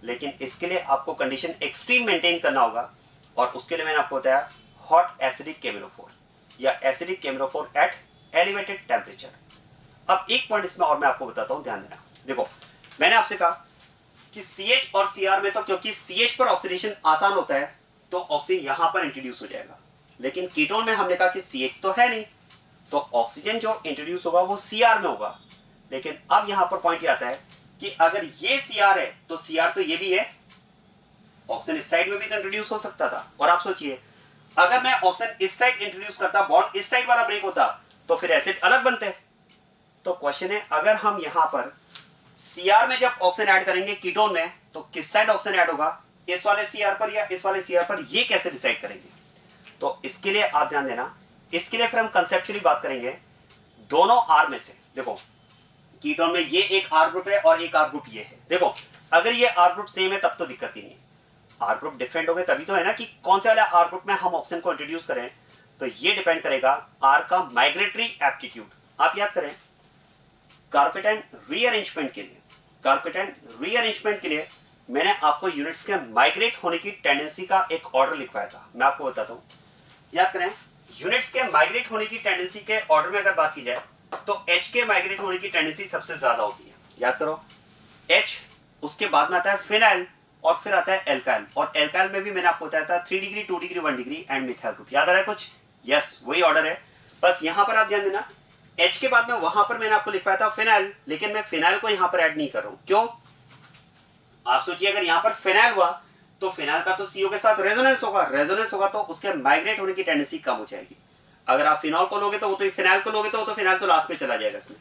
लेकिन इसके लिए आपको कंडीशन एक्सट्रीम मेंटेन करना होगा, और उसके लिए मैंने आपको बताया हॉट एसिडिक केमिनोफोर या एसिडिक केमिनोफोर एट एलिवेटेड टेम्परेचर। अब एक पॉइंट इसमें और मैं आपको बताता हूं, ध्यान देना। देखो मैंने आपसे कहा कि CH और Cr में तो क्योंकि CH पर ऑक्सीडेशन आसान होता है तो ऑक्सीजन यहां पर इंट्रोड्यूस हो जाएगा, लेकिन कीटोन में हमने कहा कि CH तो है नहीं, तो ऑक्सीजन जो इंट्रोड्यूस होगा वो Cr में होगा। लेकिन अब यहां पर पॉइंट ये आता है कि अगर ये Cr है तो Cr तो ये भी है, ऑक्सीजन इस साइड में भी तो इंट्रोड्यूस हो सकता था। और आप सोचिए अगर मैं ऑक्सीजन इस साइड इंट्रोड्यूस करता, बॉन्ड इस साइड वाला ब्रेक होता, तो फिर एसिड अलग बनते। तो क्वेश्चन है अगर हम यहां पर Cr में जब ऑक्सीजन ऐड करेंगे कीटोन में, तो किस साइड ऑक्सीजन ऐड होगा, इस वाले Cr पर या इस वाले Cr पर, ये कैसे डिसाइड करेंगे? तो इसके लिए आप ध्यान देना, इसके लिए फिर हम कंसेप्चुअली बात करेंगे दोनों R में से। देखो कीटोन में ये एक R ग्रुप है और एक R ग्रुप ये है। देखो अगर ये R ग्रुप सेम है तब तो दिक्कत ही नहीं है, R ग्रुप डिफरेंट हो गए तभी तो है ना कि कौन से वाले R ग्रुप में हम ऑक्सीजन को इंट्रोड्यूस करें। तो ये डिपेंड करेगा R का माइग्रेटरी एप्टीट्यूड। आप याद करें कार्पेटेन रीअरेंजमेंट के लिए, कार्पेटेन रीअरेंजमेंट के लिए मैंने आपको यूनिट्स के माइग्रेट होने की टेंडेंसी का एक ऑर्डर लिखवाया था। मैं आपको बताता हूं, याद करें यूनिट्स के माइग्रेट होने की टेंडेंसी के ऑर्डर में अगर बात की जाए तो H के माइग्रेट होने की टेंडेंसी सबसे ज्यादा होती है। याद करो H, उसके बाद में आता है फिनाइल, और फिर आता है एल्काइल, और एल्काइल में भी मैंने आपको बताया था 3 degree 2 degree 1 degree and methyl group. याद आ रहा है कुछ? यस वही ऑर्डर है। बस यहां पर आप ध्यान देना H के बाद में वहां पर मैंने आपको लिखवाया था फिनाइल, लेकिन मैं फिनाइल को यहां पर ऐड नहीं कर रहा हूं। क्यों? आप सोचिए अगर यहां पर फिनाइल हुआ तो फिनाइल का तो CO के साथ रेजोनेंस होगा, रेजोनेंस होगा तो उसके माइग्रेट होने की टेंडेंसी कम हो जाएगी। अगर आप फिनॉल को लोगे तो वो तो फिनाइल को लोगे तो फिनाइल तो लास्ट में चला जाएगा इसमें।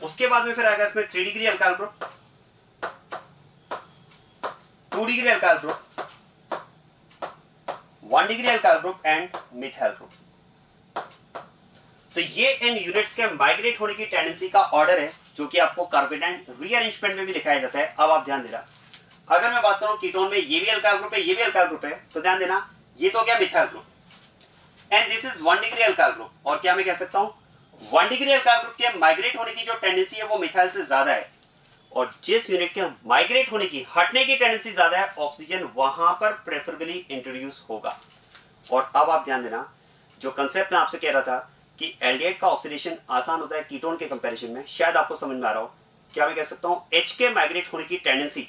उसके बाद में फिर आएगा इसमें 3 degree alkyl group, 2 degree alkyl group, 1 degree alkyl group and methyl group. तो ये इन यूनिट्स के माइग्रेट होने की टेंडेंसी का ऑर्डर है जो कि आपको कार्पेटेन रीअरेंजमेंट में भी लिखाया जाता है। अब आप ध्यान देना, अगर मैं बात करूं कीटोन में ये भी अल्काइल ग्रुप है, ये भी अल्काइल ग्रुप है, तो ध्यान देना ये तो क्या methyl group, and this is 1 degree alkyl group. और क्या मैं कह सकता हूं 1 डिग्री अल्काइल ग्रुप के माइग्रेट होने की जो टेंडेंसी है वो मिथाइल से ज्यादा है, और जिस यूनिट के माइग्रेट होने की, हटने की टेंडेंसी ज्यादा है, ऑक्सीजन वहां पर प्रेफरेबली इंट्रोड्यूस होगा। और अब आप ध्यान देना, जो कंसेप्ट मैं आपसे कह रहा था कि एल्डिहाइड का ऑक्सीडेशन आसान होता है कीटोन के कंपैरिजन में, शायद आपको समझ में आ रहा हो। क्या मैं कह सकता हूं H के माइग्रेट होने की टेंडेंसी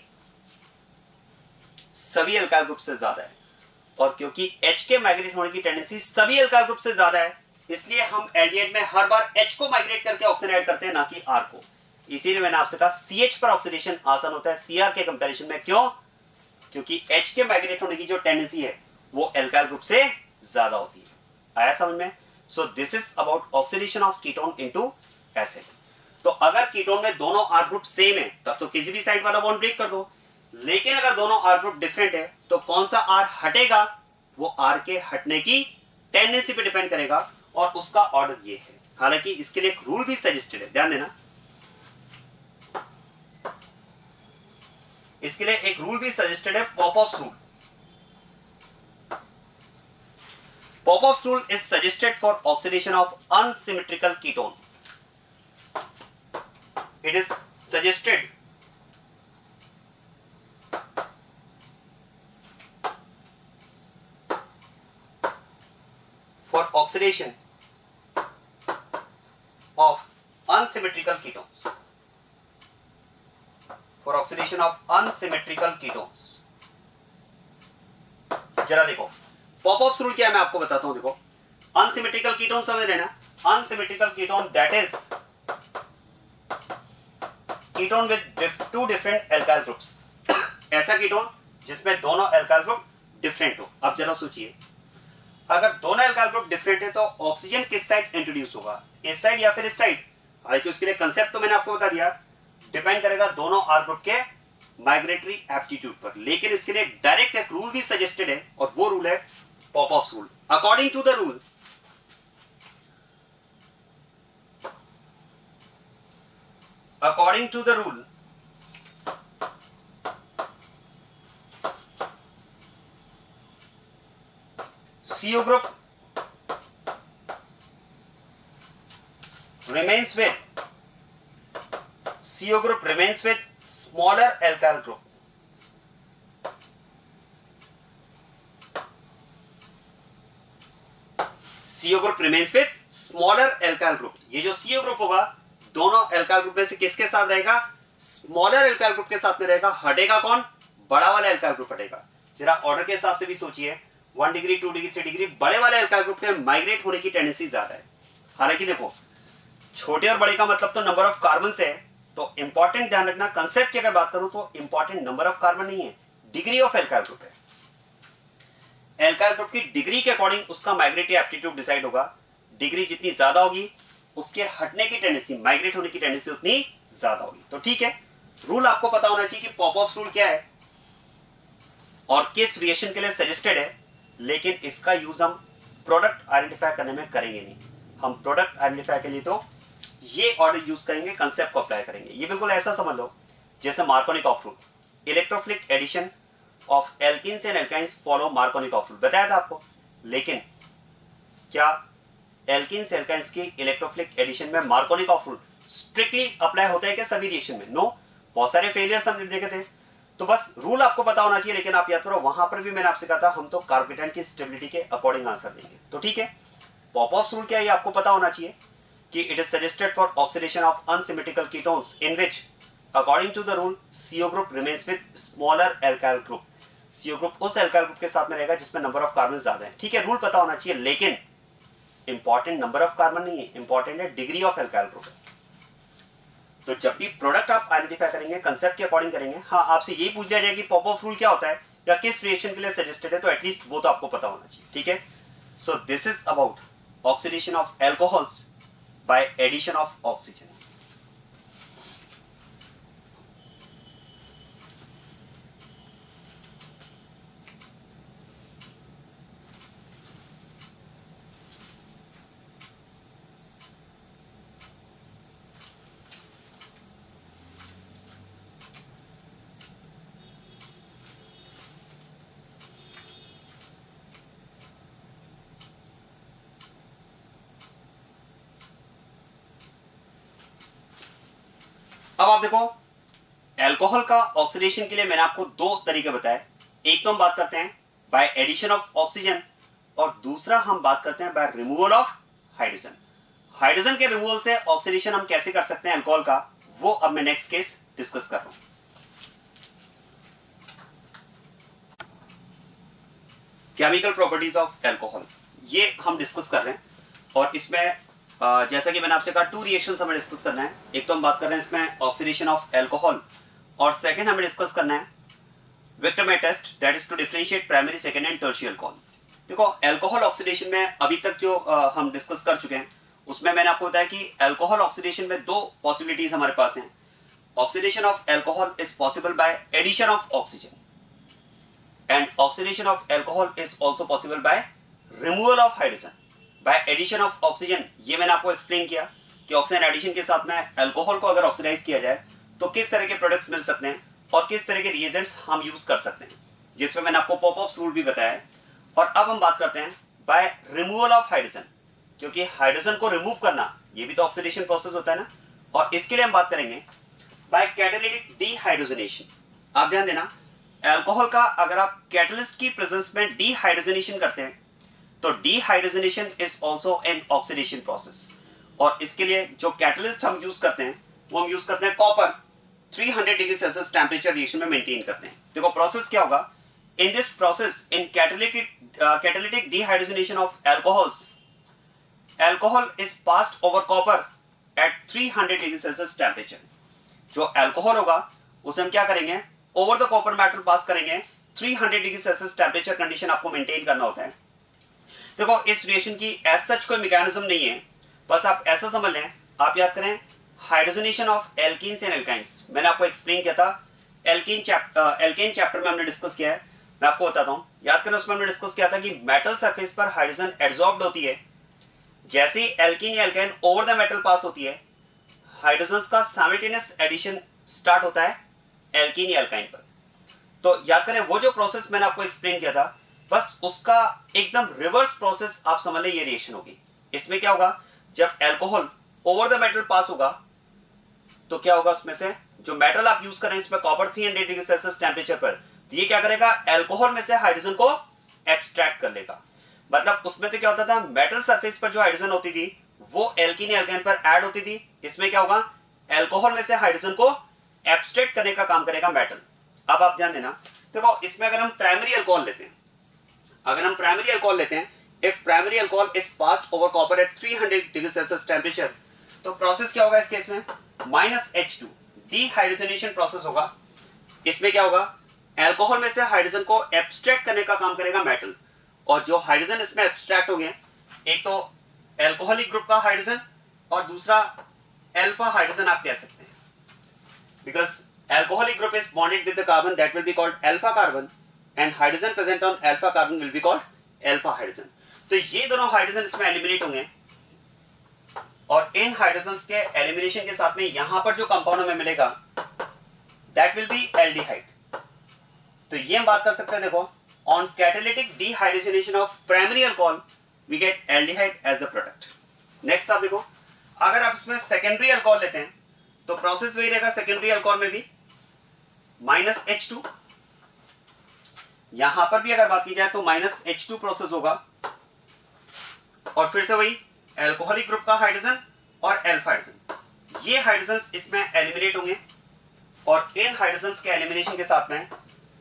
सभी अल्काइल ग्रुप से ज्यादा है, और क्योंकि H के माइग्रेट होने की टेंडेंसी सभी अल्काइल ग्रुप से ज्यादा है, इसलिए हम एल्डिहाइड में हर बार H को माइग्रेट करके ऑक्सीजन ऐड करते हैं, ना कि R को। इसीलिए मैंने आपसे कहा CH पर ऑक्सीडेशन आसान होता है Cr के कंपैरिजन में। क्यों? क्योंकि H के माइग्रेट होने की जो टेंडेंसी है वो अल्काइल ग्रुप से ज्यादा होती है। आया समझ में? So this is about oxidation of ketone into acid. तो अगर कीटोन में दोनों R ग्रुप सेम है तब तो किसी भी साइड वाला बॉन्ड ब्रेक कर दो, लेकिन अगर दोनों R ग्रुप डिफरेंट है तो कौन सा R हटेगा, वो R के हटने की टेंडेंसी पे डिपेंड करेगा, और उसका ऑर्डर ये है। हालांकि इसके लिए एक रूल भी सजेस्टेड है, ध्यान देना, इसके लिए एक रूल भी सजेस्टेड है, Popoff's rule. Popoff's rule is suggested for oxidation of unsymmetrical ketone. It is suggested for oxidation of unsymmetrical ketones, for oxidation of unsymmetrical ketones। जरा देखो पॉपऑफ्स रूल क्या है, मैं आपको बताता हूं। देखो अनसिमेट्रिकल कीटोन समझ लेना, unsymmetrical ketone that is ketone with 2 different alkyl groups. ऐसा कीटोन जिसमें दोनों अल्काइल ग्रुप डिफरेंट हो। अब जरा सोचिए, अगर दोनों अल्काइल ग्रुप डिफरेंट है तो ऑक्सीजन किस साइड इंट्रोड्यूस होगा, इस साइड या फिर इस साइड? हालांकि उसके लिए कंसेप्ट तो मैंने आपको बता दिया, डिपेंड करेगा दोनों R ग्रुप के माइग्रेटरी एप्टीट्यूड पर। लेकिन इसके लिए डायरेक्ट एक रूल भी सजेस्टेड है, और वो रूल है Popoff's rule. According to the rule according to the rule CO group remains with CO group remains with smaller alkyl group. CO group remains with smaller alkyl group. ये जो CO group होगा दोनों alkyl group में से किसके साथ रहेगा? Smaller alkyl group के साथ में रहेगा. हटेगा कौन? बड़ा वाला alkyl group हटेगा. जरा ऑर्डर के हिसाब से भी सोचिए 1 डिग्री 2 डिग्री 3 डिग्री बड़े वाले alkyl group के माइग्रेट होने की टेंडेंसी ज्यादा है. हालांकि देखो छोटे और बड़े का मतलब तो नंबर ऑफ कार्बन है, तो इंपॉर्टेंट ध्यान रखना कंसेप्ट की अगर बात करूं तो इंपॉर्टेंट नंबर ऑफ कार्बन नहीं है, डिग्री ऑफ एल्काइल ग्रुप है. एल्काइल ग्रुप की डिग्री के अकॉर्डिंग उसका माइग्रेटरी एप्टीट्यूड डिसाइड होगा. डिग्री जितनी ज्यादा होगी उसके हटने की टेंडेंसी, माइग्रेट होने की टेंडेंसी उतनी ज्यादा होगी. तो ठीक है, रूल आपको पता होना चाहिए कि पॉपऑफ रूल क्या है और किस रिएक्शन के लिए सजेस्टेड है, लेकिन इसका यूज हम प्रोडक्ट आइडेंटिफाई करने में करेंगे नहीं. हम प्रोडक्ट आइडेंटिफाई के लिए तो ये ऑर्डर यूज करेंगे, कंसेप्ट को अप्लाई करेंगे. ये बिल्कुल ऐसा समझ लो जैसे Markovnikov rule, electrophilic addition of alkenes and alkynes follow Markovnikov rule बताया था आपको. लेकिन क्या एल्कीन्स एल्काइंस की इलेक्ट्रोफिलिक एडिशन में मार्कोनिकॉफ रूल स्ट्रिक्टली अप्लाई होता है क्या सभी रिएक्शन में? नो. बहुत सारे फेलियर्स हमने देखे थे. तो बस रूल आपको पता होना चाहिए. लेकिन आप याद करो वहां पर भी मैंने आपसे कहा था हम तो कार्बोकेटाइन की स्टेबिलिटी के अकॉर्डिंग आंसर देंगे. तो ठीक है, पॉपऑफ रूल क्या है ये आपको पता होना चाहिए कि it is suggested for oxidation of unsymmetrical ketones in which according to the rule CO group remains with smaller alkyl group. CO group उस alkyl group के साथ में रहेगा जिसमें नंबर ऑफ कार्बन ज्यादा है. ठीक है, रूल पता होना चाहिए, लेकिन इंपॉर्टेंट नंबर ऑफ कार्बन नहीं है, इंपॉर्टेंट है डिग्री ऑफ alkyl group. तो जब भी प्रोडक्ट आप आइडेंटिफाई करेंगे कंसेप्ट के अकॉर्डिंग करेंगे. हाँ, आपसे यही पूछ लिया जाए कि पॉपऑफ रूल क्या होता है या किस रिएक्शन के लिए सजेस्टेड है, तो एटलीस्ट वो तो आपको पता होना चाहिए. ठीक है, so this is about oxidation of alcohols by addition of oxygen. अब आप देखो अल्कोहल का ऑक्सीडेशन के लिए मैंने आपको दो तरीके बताए. एक तो हम बात करते हैं बाय एडिशन ऑफ ऑक्सीजन और दूसरा हम बात करते हैं by removal of hydrogen. Hydrogen के रिमूवल से ऑक्सीडेशन हम कैसे कर सकते हैं अल्कोहल का, वो अब मैं नेक्स्ट केस डिस्कस कर रहा हूं. केमिकल प्रॉपर्टीज ऑफ अल्कोहल ये हम डिस्कस कर रहे हैं और इसमें जैसा कि मैंने आपसे कहा 2 रिएक्शंस हमें डिस्कस करना है. एक तो हम बात कर रहे हैं इसमें ऑक्सीडेशन ऑफ अल्कोहल और सेकंड हमें डिस्कस करना है Victor Meyer test, that is to differentiate primary second and tertiary alcohol. देखो अल्कोहल ऑक्सीडेशन में अभी तक जो हम डिस्कस कर चुके हैं उसमें मैंने आपको बताया कि अल्कोहल ऑक्सीडेशन में 2 पॉसिबिलिटीज हमारे पास हैं. Oxidation of alcohol is possible by addition of oxygen and oxidation of alcohol is also possible by removal of hydrogen by addition of oxygen. ये मैंने आपको एक्सप्लेन किया कि ऑक्सीजन एडिशन के साथ में अल्कोहल को अगर ऑक्सीडाइज किया जाए तो किस तरह के प्रोडक्ट्स मिल सकते हैं और किस तरह के रिएजेंट्स हम यूज कर सकते हैं, जिसमें मैंने आपको पॉपऑफ रूल भी बताया है. और अब हम बात करते हैं बाय रिमूवल ऑफ हाइड्रोजन, क्योंकि हाइड्रोजन को रिमूव करना ये भी तो ऑक्सीडेशन प्रोसेस होता है ना. और इसके लिए हम बात करेंगे बाय कैटालिटिक डीहाइड्रोजनेशन. आप ध्यान देना, अल्कोहल का अगर आप कैटलिस्ट की प्रेजेंस में डीहाइड्रोजनेशन करते हैं तो dehydrogenation is also an oxidation process. और इसके लिए जो कैटलिस्ट हम यूज करते हैं वो हम यूज करते हैं copper. 300 degree Celsius temperature reaction में मेंटेन करते हैं. देखो प्रोसेस क्या होगा in this process, in catalytic dehydrogenation of alcohols, alcohol is passed over copper at 300 degree Celsius temperature. जो अल्कोहल होगा उसे हम क्या करेंगे, over the copper metal pass करेंगे. 300 डिग्री सेल्सियस टेम्परेचर कंडीशन आपको मेंटेन करना होता है. देखो इस रिएक्शन की एज सच कोई मैकेनिज्म नहीं है, बस आप ऐसा समझ लें. आप याद करें hydrogenation of alkenes and alkynes, मैंने आपको एक्सप्लेन किया था. एल्कीन चैप्टर में हमने डिस्कस किया है, मैं आपको बताता हूं. याद करें उसमें हमने डिस्कस किया था कि मेटल सरफेस पर हाइड्रोजन एब्जॉर्ब्ड होती है. जैसे ही एल्कीन या एल्काइन ओवर द मेटल पास होती है, हाइड्रोजन्स का साइमल्टेनियस एडिशन स्टार्ट होता है एल्कीन या एल्काइन पर। तो याद करें वो जो प्रोसेस मैंने आपको एक्सप्लेन किया था, बस उसका एकदम रिवर्स प्रोसेस आप समझ लें, ये रिएक्शन होगी। इसमें क्या होगा, जब एल्कोहल ओवर द मेटल पास होगा तो क्या होगा, उसमें से जो मेटल आप यूज करें इसमें कॉपर 300 डिग्री सेल्सियस टेम्परेचर पर, तो ये क्या करेगा, एल्कोहल में से हाइड्रोजन को एब्स्ट्रैक्ट कर लेगा। मतलब उसमें तो क्या होता था, मेटल सरफेस पर जो हाइड्रोजन होती थी वो एल्कीन या एल्काइन पर ऐड होती थी। इसमें क्या होगा, एल्कोहल में से हाइड्रोजन को एब्स्ट्रैक्ट करने का काम करेगा मेटल। अब आप ध्यान देना, देखो इसमें अगर हम प्राइमरी अल्कोहल लेते हैं, if primary alcohol is passed over copper at 300 degree Celsius temperature, तो प्रोसेस क्या होगा इस केस में, -H2 डीहाइड्रोजनेशन प्रोसेस होगा। इसमें क्या होगा, एल्कोहल में से हाइड्रोजन को एब्स्ट्रैक्ट करने का काम करेगा मेटल, और जो हाइड्रोजन इसमें एब्स्ट्रैक्ट हो गए, एक तो एल्कोहलिक ग्रुप का हाइड्रोजन और दूसरा अल्फा हाइड्रोजन आप कह सकते हैं, because alcoholic group is bonded with the carbon, that will be called alpha carbon, and hydrogen present on alpha carbon will be called alpha hydrogen। तो ये दोनों हाइड्रोजन इसमें एलिमिनेट होंगे, और इन हाइड्रोजन्स के एलिमिनेशन के साथ में यहां पर जो कंपाउंड हमें मिलेगा that will be aldehyde। तो ये हम बात कर सकते हैं, देखो on catalytic dehydrogenation of primary alcohol we get aldehyde as a product। Next आप देखो, अगर आप इसमें सेकेंडरी अल्कोहल लेते हैं तो प्रोसेस वही रहेगा सेकेंडरी अल्कोहल में भी, -H2। यहां पर भी अगर बात की जाए तो -H2 प्रोसेस होगा, और फिर से वही एल्कोहलिक ग्रुप का हाइड्रोजन और अल्फा हाइड्रोजन, ये हाइड्रोजन्स इसमें एलिमिनेट होंगे, और इन हाइड्रोजन्स के एलिमिनेशन के साथ में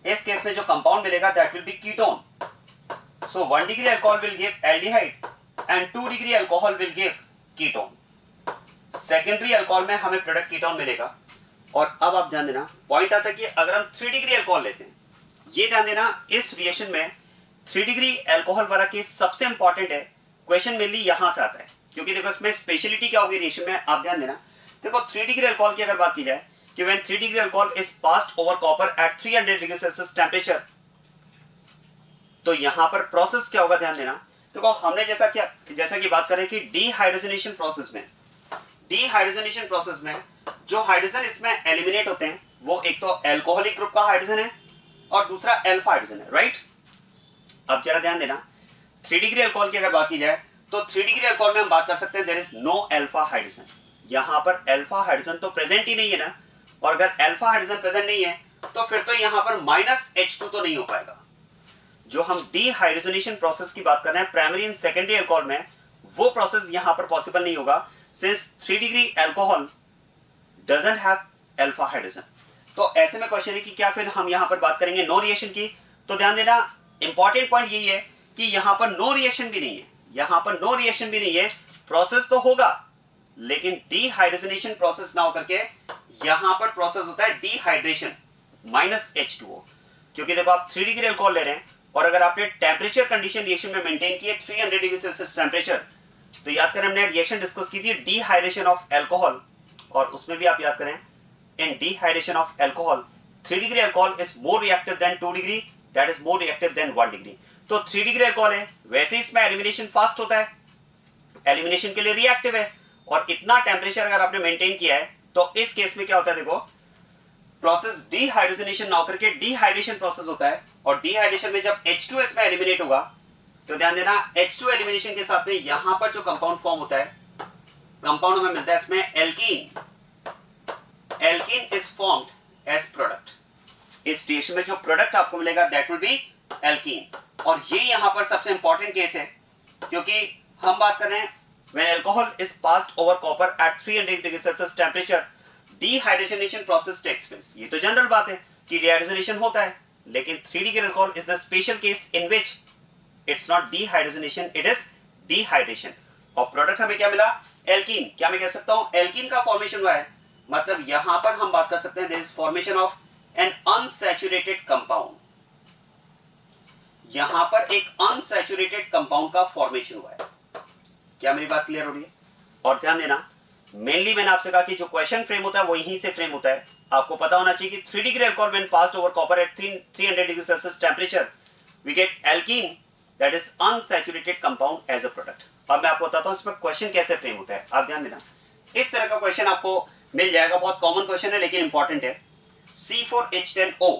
इस केस में जो कंपाउंड मिलेगा that will be ketone. So 1 degree alcohol will give aldehyde and 2 degree alcohol will give ketone. Secondary alcohol में हमें प्रोडक्ट कीटोन मिलेगा। और अब आप ध्यान देना, पॉइंट आता है कि अगर हम 3 डिग्री अल्कोहल लेते हैं, ये ध्यान देना इस रिएक्शन में 3 डिग्री अल्कोहल वाला केस सबसे इंपॉर्टेंट है। क्वेश्चन मेनली यहां से आता है, क्योंकि देखो इसमें स्पेशलिटी क्या होगी रिएक्शन में, आप ध्यान देना। देखो 3 डिग्री अल्कोहल की अगर बात की जाए कि when 3 degree alcohol is passed over copper at 300 degree Celsius temperature, तो यहां पर प्रोसेस क्या होगा, ध्यान देना। देखो हमने जैसा कि बात करें कि डीहाइड्रोजनेशन प्रोसेस में जो हाइड्रोजन इसमें एलिमिनेट होते हैं वो एक तो एल्कोहलिक ग्रुप का हाइड्रोजन है और दूसरा अल्फा हाइड्रोजन है, राइट। अब जरा ध्यान देना, 3 डिग्री अल्कोहल की अगर बात की जाए तो 3 डिग्री अल्कोहल में हम बात कर सकते हैं there is no alpha hydrogen. यहां पर अल्फा हाइड्रोजन तो प्रेजेंट ही नहीं है ना, और अगर अल्फा हाइड्रोजन प्रेजेंट नहीं है तो फिर तो यहां पर -H2 तो नहीं हो पाएगा। जो हम डीहाइड्रोजनेशन प्रोसेस की बात कर रहे हैं प्राइमरी एंड सेकेंडरी अल्कोहल में, वो प्रोसेस यहां पर पॉसिबल नहीं होगा, since 3 degree alcohol doesn't have alpha hydrogen. तो ऐसे में क्वेश्चन है कि क्या फिर हम यहां पर बात करेंगे नो रिएक्शन की। तो ध्यान देना, इंपॉर्टेंट पॉइंट यही है कि यहां पर नो रिएक्शन भी नहीं है, प्रोसेस तो होगा लेकिन डीहाइड्रोजनेशन प्रोसेस ना होकर के यहां पर प्रोसेस होता है डीहाइड्रेशन -H2O। क्योंकि देखो आप 3 डिग्री अल्कोहल ले रहे हैं, और अगर आपने टेम्परेचर कंडीशन रिएक्शन में मेंटेन की है 300 डिग्री सेल्सियस टेम्परेचर, तो याद करें हमने रिएक्शन डिस्कस की थी डीहाइड्रेशन ऑफ अल्कोहल, और उसमें भी आप याद करें in dehydration of alcohol 3 degree alcohol is more reactive than 2 degree, that is more reactive than 1 degree. तो 3 डिग्री अल्कोहल है, वैसे इसमें एलिमिनेशन फास्ट होता है, एलिमिनेशन के लिए रिएक्टिव है, और इतना टेम्परेचर अगर आपने मेंटेन किया है तो इस केस में क्या होता है, देखो प्रोसेस डीहाइड्रोजनेशन ना होकर के डीहाइड्रेशन प्रोसेस होता है, और डीहाइड्रेशन में जब H2 इसमें एलिमिनेट होगा तो ध्यान देना H2 एलिमिनेशन के साथ में यहां पर जो कंपाउंड फॉर्म होता है, कंपाउंड हमें मिलता है इसमें alkene is formed as product. इस रिएक्शन में जो प्रोडक्ट आपको मिलेगा दैट विल बी एल्कीन, और ये यहां पर सबसे इंपॉर्टेंट केस है, क्योंकि हम बात कर रहे हैं when alcohol is passed over copper at 300 degree Celsius temperature dehydrogenation process takes place. ये तो जनरल बात है कि डीहाइड्रोजनेशन होता है, लेकिन 3 degree alcohol is the special case in which it's not dehydrogenation, it is dehydration, और प्रोडक्ट हमें क्या मिला, एल्कीन। क्या मैं कह सकता हूं एल्कीन का फॉर्मेशन हुआ है, मतलब यहां पर हम बात कर सकते हैं there is formation of an unsaturated compound. यहां पर एक अनसैचुरेटेड कंपाउंड का फॉर्मेशन हुआ है। क्या मेरी बात क्लियर हो रही है? और ध्यान देना, मेनली मैंने आपसे कहा कि जो क्वेश्चन फ्रेम होता है वो यहीं से फ्रेम होता है। आपको पता होना चाहिए कि 3 degree alcohol when passed over copper at 300 degree Celsius temperature we get alkene that is unsaturated compound as a product. अब मैं आपको बताता हूं इसमें क्वेश्चन कैसे फ्रेम होता है। आप ध्यान देना, इस तरह का क्वेश्चन आपको मिल जाएगा, बहुत कॉमन क्वेश्चन है लेकिन इंपॉर्टेंट है। C4H10O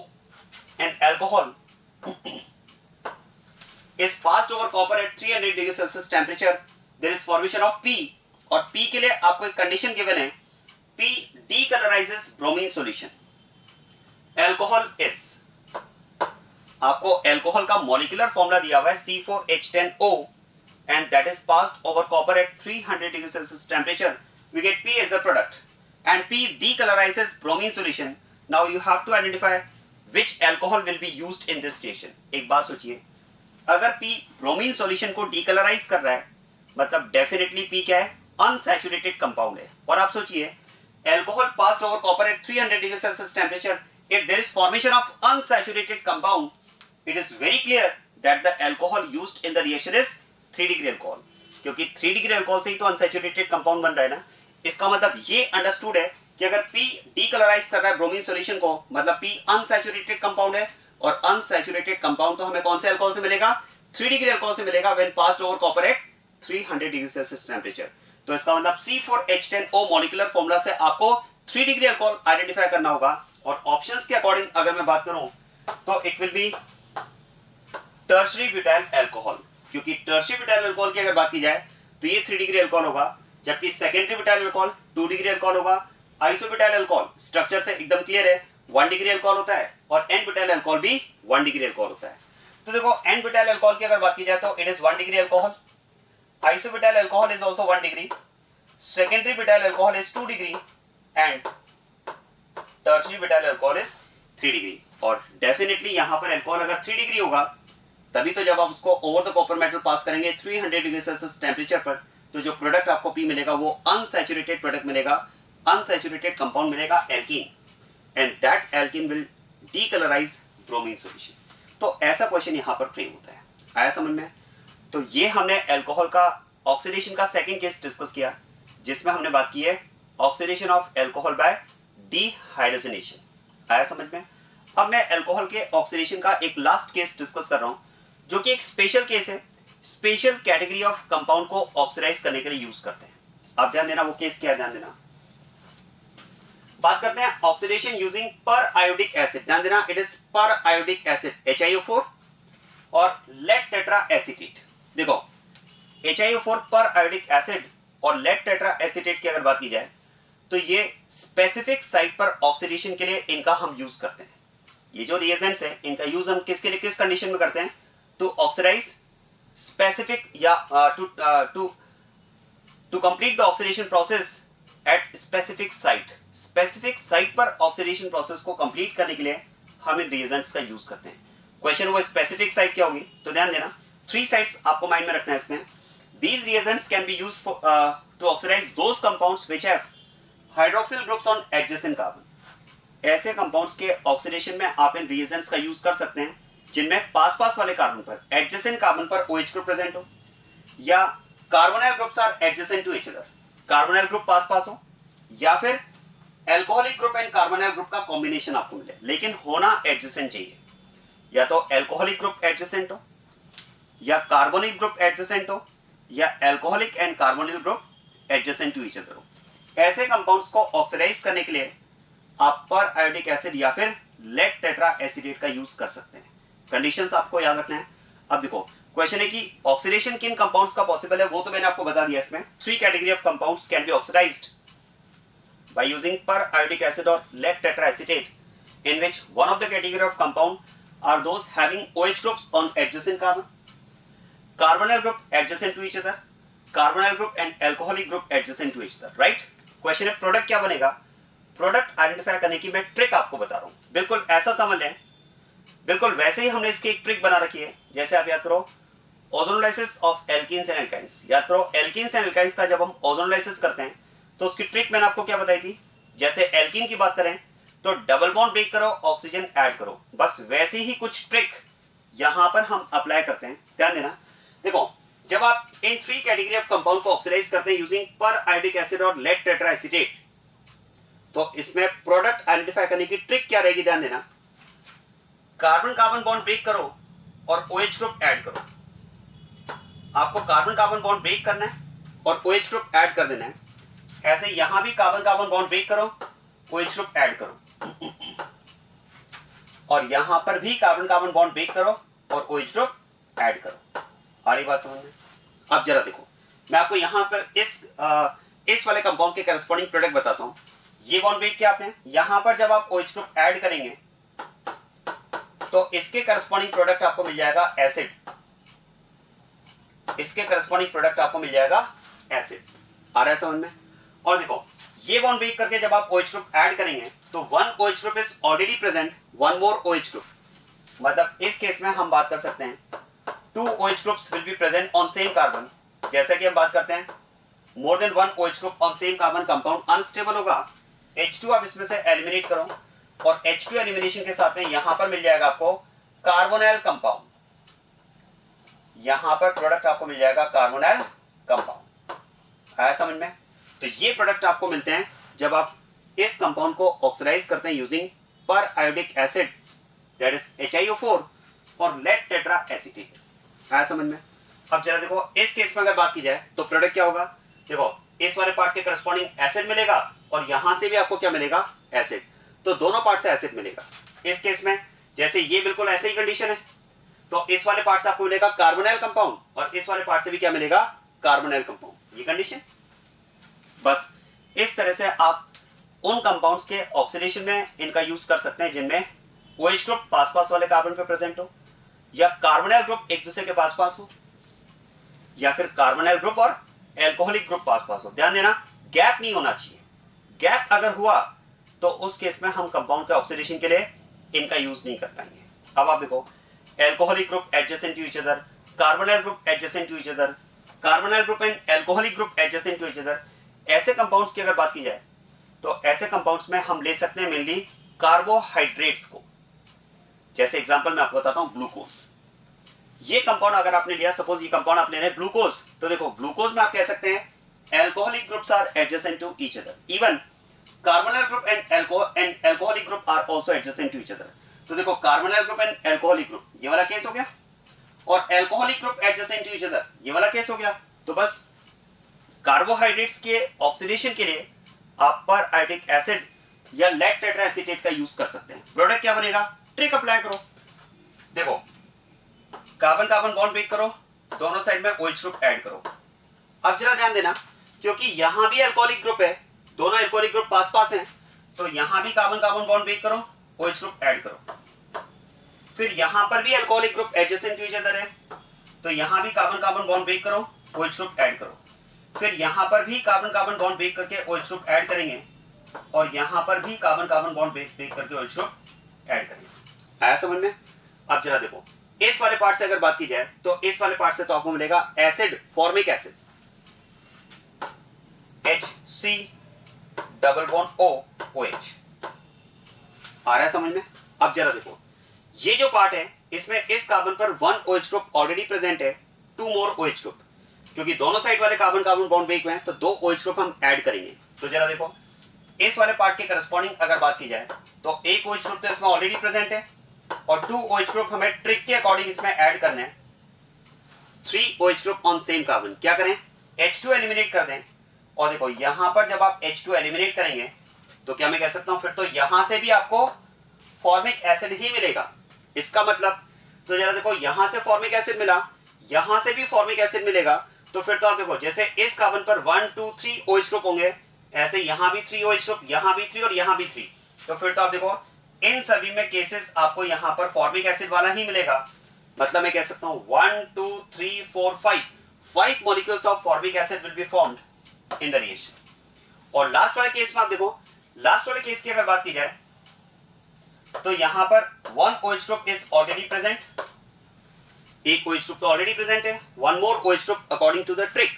an alcohol is passed over copper at 300 degree Celsius temperature, there is formation of P, और P के लिए आपको एक कंडीशन गिवन है, P decolourises bromine solution. Alcohol is, आपको अल्कोहल का मॉलिक्यूलर फॉर्मूला दिया हुआ है C4H10O and that is passed over copper at 300 degree Celsius temperature. We get P as the product and P decolorizes bromine solution. Now you have to identify which alcohol will be used in this reaction. एक बात सोचिए, अगर P bromine solution को decolourise कर रहा है मतलब definitely P क्या है, अनसैचुरेटेड कंपाउंड है। और आप सोचिए alcohol passed over copper at 300 degree Celsius temperature, if there is formation of unsaturated compound, it is very clear that the alcohol used in the reaction is 3 degree alcohol, क्योंकि 3 degree alcohol से ही तो unsaturated compound बन रहा है ना। इसका मतलब ये अंडरस्टूड है कि अगर P डीकलराइज कर रहा है ब्रोमीन सॉल्यूशन को मतलब P अनसैचुरेटेड कंपाउंड है, और अनसैचुरेटेड कंपाउंड तो हमें कौन से अल्कोहल से मिलेगा, 3 डिग्री अल्कोहल से मिलेगा when passed over copper at 300 degree Celsius temperature. तो इसका मतलब C4H10O मॉलिक्यूलर फॉर्मूला से आपको 3 डिग्री अल्कोहल आइडेंटिफाई करना होगा। और ऑप्शंस के अकॉर्डिंग अगर मैं बात करूं तो it will be tertiary butyl alcohol, क्योंकि टर्शरी ब्यूटाइल अल्कोहल की अगर बात की जाए तो ये 3 डिग्री अल्कोहल होगा, जबकि secondary butyl alcohol 2 degree alcohol होगा। आइसोब्यूटाइल अल्कोहल स्ट्रक्चर से एकदम क्लियर है 1 डिग्री अल्कोहल होता है, और एन ब्यूटाइल अल्कोहल भी 1 डिग्री अल्कोहल होता है। तो देखो एन ब्यूटाइल अल्कोहल की अगर बात की जाए तो it is 1 degree alcohol, isobutyl alcohol is also 1 degree, secondary butyl alcohol is 2 degree and tertiary butyl alcohol is 3 degree. और डेफिनेटली यहां पर अल्कोहल अगर 3 डिग्री होगा तभी तो जब आप उसको over the copper metal pass करेंगे 300 डिग्री सेल्सियस टेम्परेचर पर, तो जो प्रोडक्ट आपको P मिलेगा वो अनसैचुरेटेड प्रोडक्ट मिलेगा, अनसैचुरेटेड कंपाउंड मिलेगा alkene, and that alkene will decolourise bromine solution. तो ऐसा क्वेश्चन यहाँ पर फ्रेम होता है। आया समझ में? तो ये हमने अल्कोहल का ऑक्सीडेशन का सेकंड केस डिस्कस किया, जिसमें हमने बात की है oxidation of alcohol by dehydrogenation. आया समझ में? अब मैं अल्कोहल के ऑक्सीडेशन का एक लास्ट केस डिस्कस कर रहा हूं, जो कि एक स्पेशल केस है, स्पेशल कैटेगरी ऑफ कंपाउंड को ऑक्सीडाइज करने के लिए यूज करते हैं। आप ध्यान देना वो केस क्या है, ध्यान देना। बात करते हैं oxidation using per iodic acid. ध्यान देना इट इज पर आयोडिक एसिड HiO4 और लेड टेट्रा एसीटेट। देखो HiO4 पर आयोडिक एसिड और लेड टेट्रा एसीटेट की अगर बात की जाए तो ये स्पेसिफिक साइट पर ऑक्सीडेशन के लिए इनका हम यूज करते हैं। ये जो रिएजेंट्स है इनका यूज हम किसके लिए, किस कंडीशन में करते हैं, टू ऑक्सीडाइज स्पेसिफिक या to complete the oxidation process at specific site. Specific site पर ऑक्सीडेशन प्रोसेस को कंप्लीट करने के लिए हम इन रिएजेंट्स का यूज करते हैं। क्वेश्चन वो स्पेसिफिक साइट क्या होगी, तो ध्यान देना 3 साइट्स आपको माइंड में रखना है इसमें। These reagents can be used for to oxidize those compounds which have hydroxyl groups on adjacent carbon. ऐसे कंपाउंड्स के ऑक्सीडेशन में आप इन रिएजेंट्स का यूज कर सकते हैं जिनमें पास पास वाले कार्बन पर, एडजेसेंट कार्बन पर OH ग्रुप प्रेजेंट हो, या carbonyl groups are adjacent to each other, carbonyl group पास पास हो, या फिर alcoholic group and carbonyl group का कॉम्बिनेशन आपको मिले, लेकिन होना एडजेसेंट चाहिए। या तो एल्कोहलिक ग्रुप एडजेसेंट हो, या कार्बोनिक ग्रुप एडजेसेंट हो, या alcoholic and carbonyl group adjacent to each other हो। ऐसे कंपाउंड्स को ऑक्सीडाइज करने के लिए आप पर आयोडिक एसिड या फिर लेड टेट्रा एसीटेट का यूज कर सकते हैं। कंडीशंस आपको याद रखना है। अब देखो क्वेश्चन है कि ऑक्सीडेशन किन कंपाउंड्स का पॉसिबल है, वो तो मैंने आपको बता दिया। इसमें 3 category of compounds can be oxidised by using per iodic acid और lead tetra acetate, in which one of the category of compound are those having OH groups on adjacent carbon, carbonyl group adjacent to each other, carbonyl group and alcoholic group adjacent to each other, right? Question है product क्या बनेगा। Product identify करने की मैं trick आपको बता रहा हूं, बिल्कुल ऐसा समझ लें, बिल्कुल वैसे ही हमने इसकी एक ट्रिक बना रखी है। जैसे आप याद करो ozonolysis of alkenes and alkynes, याद करो एल्कीन्स एंड एल्काइंस का जब हम ओजोनोलाइसिस करते हैं तो उसकी ट्रिक मैंने आपको क्या बताई थी। जैसे एल्कीन की बात करें तो डबल बॉन्ड ब्रेक करो, ऑक्सीजन ऐड करो, बस वैसे ही कुछ ट्रिक यहां पर हम अप्लाई करते हैं। ध्यान देना, देखो जब आप इन 3 कैटेगरी ऑफ कंपाउंड को ऑक्सीडाइज करते हैं यूजिंग पर आयोडिक एसिड और लेड टेट्रा एसीटेट, तो इसमें प्रोडक्ट आइडेंटिफाई करने की ट्रिक क्या रहेगी। ध्यान देना, कार्बन कार्बन बॉन्ड ब्रेक करो और OH ग्रुप ऐड करो। आपको कार्बन कार्बन बॉन्ड ब्रेक करना है और OH ग्रुप ऐड कर देना है। ऐसे यहां भी कार्बन कार्बन बॉन्ड ब्रेक करो, OH ग्रुप ऐड करो, और यहां पर भी कार्बन कार्बन बॉन्ड ब्रेक करो और OH ग्रुप ऐड करो। आ रही बात समझ में? अब जरा देखो, मैं आपको यहां पर इस वाले कंपाउंड के करस्पॉन्डिंग प्रोडक्ट बताता हूं। ये बॉन्ड ब्रेक किया आपने, यहां पर जब आप OH ग्रुप ऐड करेंगे तो इसके करस्पॉन्डिंग प्रोडक्ट आपको मिल जाएगा एसिड, इसके करस्पॉन्डिंग प्रोडक्ट आपको मिल जाएगा एसिड। आ रहा है समझ में? और देखो, ये बॉन्ड ब्रेक करके जब आप OH ग्रुप ऐड करेंगे तो one OH group is already present, one more OH group, मतलब इस केस में हम बात कर सकते हैं two OH groups will be present on same carbon. जैसे कि हम बात करते हैं more than one OH group on same carbon compound unstable होगा। H2 आप इसमें से एलिमिनेट करो और H2 एलिमिनेशन के साथ में यहां पर मिल जाएगा आपको कार्बोनाइल कंपाउंड, यहां पर प्रोडक्ट आपको मिल जाएगा कार्बोनाइल कंपाउंड। आया समझ में? तो ये प्रोडक्ट आपको मिलते हैं जब आप इस कंपाउंड को ऑक्सीडाइज करते हैं using per iodic acid that is HiO4 और लेड टेट्रा एसीटेट। आया समझ में? अब जरा देखो, इस केस में अगर बात की जाए तो प्रोडक्ट क्या होगा? देखो, इस वाले पार्ट के करस्पॉन्डिंग एसिड मिलेगा और यहां से भी आपको क्या मिलेगा? एसिड। तो दोनों पार्ट से एसिड मिलेगा। इस केस में जैसे ये बिल्कुल ऐसे ही कंडीशन है, तो इस वाले पार्ट से आपको मिलेगा कार्बोनाइल कंपाउंड और इस वाले पार्ट से भी क्या मिलेगा? Carbonyl compound. ये कंडीशन। बस इस तरह से आप उन कंपाउंड्स के ऑक्सीडेशन में इनका यूज कर सकते हैं जिनमें OH ग्रुप पास पास वाले कार्बन पे प्रेजेंट हो, या कार्बोनाइल ग्रुप एक दूसरे के पास पास हो, या फिर कार्बोनाइल ग्रुप और एल्कोहलिक ग्रुप पास पास हो। ध्यान देना, गैप नहीं होना चाहिए। गैप अगर हुआ तो उस केस में हम कंपाउंड के ऑक्सीडेशन के लिए इनका यूज नहीं कर पाएंगे। अब आप देखो, alcoholic group adjacent to each other, carbonyl group adjacent to each other, carbonyl group and alcoholic group adjacent to each other. ऐसे कंपाउंड्स की अगर बात की जाए तो ऐसे कंपाउंड्स में हम ले सकते हैं मेनली कार्बोहाइड्रेट्स को। जैसे एग्जांपल मैं आपको बताता हूं, ग्लूकोज। ये कंपाउंड अगर आपने लिया, सपोज ये कंपाउंड आप ले रहे हैं ग्लूकोज, तो देखो ग्लूकोज में आप कह सकते हैं alcoholic groups are adjacent to each other, even carbonyl group and alcoholic group are also adjacent to each other. तो देखो, carbonyl group and alcoholic group, ये वाला केस हो गया, और alcoholic group adjacent to each other, ये वाला case हो गया। तो बस कार्बोहाइड्रेट्स के ऑक्सीडेशन के लिए आप पर आयोडिक एसिड या लेड टेट्रा एसीटेट का यूज कर सकते हैं। प्रोडक्ट क्या बनेगा? ट्रिक अप्लाई करो। देखो, कार्बन कार्बन बॉन्ड ब्रेक करो, दोनों साइड में OH ग्रुप ऐड करो। अब जरा ध्यान देना, क्योंकि यहां भी अल्कोहलिक ग्रुप है, दोनों अल्कोहलिक ग्रुप पास पास हैं, तो यहां भी कार्बन कार्बन बॉन्ड ब्रेक करो, OH ग्रुप ऐड करो। फिर यहां पर भी alcoholic group adjacent to each other है, तो यहां भी कार्बन कार्बन बॉन्ड ब्रेक करो, OH ग्रुप ऐड करो। फिर यहां पर भी कार्बन कार्बन बॉन्ड ब्रेक करके OH ग्रुप ऐड करेंगे, और यहां पर भी कार्बन कार्बन बॉन्ड ब्रेक करके OH ग्रुप ऐड करेंगे। आया समझ में? अब जरा देखो, इस वाले पार्ट से अगर बात की जाए तो इस वाले पार्ट से तो आपको मिलेगा acid, formic acid, HC double bond OH। आ रहा है समझ में? अब जरा देखो, ये जो पार्ट है इसमें इस कार्बन पर one OH group already present है, टू मोर OH ग्रुप, क्योंकि दोनों साइड वाले कार्बन कार्बन बॉन्ड ब्रेक हुए हैं, तो दो OH ग्रुप हम ऐड करेंगे। तो जरा देखो, इस वाले पार्ट के करस्पॉन्डिंग अगर बात की जाए तो एक OH ग्रुप तो इसमें ऑलरेडी प्रेजेंट है, और 2 OH ग्रुप हमें ट्रिक के अकॉर्डिंग इसमें ऐड करने हैं। 3 OH group on same carbon. क्या करें? H2 एलिमिनेट कर दें, और देखो यहां पर जब आप H2 एलिमिनेट करेंगे तो क्या मैं कह सकता हूं, फिर तो यहां से भी आपको फॉर्मिक एसिड ही मिलेगा। इसका मतलब, तो जरा देखो, यहां से फॉर्मिक एसिड मिला, यहां से भी फॉर्मिक एसिड मिलेगा, तो फिर तो आप देखो जैसे इस कार्बन पर 1 2 3 OH ग्रुप होंगे, ऐसे यहां भी 3 OH ग्रुप, यहां भी 3 और यहां भी 3। तो फिर तो आप देखो, इन सभी में केसेस आपको यहां पर फॉर्मिक एसिड वाला ही मिलेगा। मतलब मैं कह सकता हूं 1 2 3 4 5 molecules of formic acid will be formed in the reaction. और लास्ट वाले केस में आप देखो, लास्ट वाले केस की अगर बात की जाए तो यहां पर 1 OH group is already present, एक OH ग्रुप तो ऑलरेडी प्रेजेंट है, one more OH group according to the trick,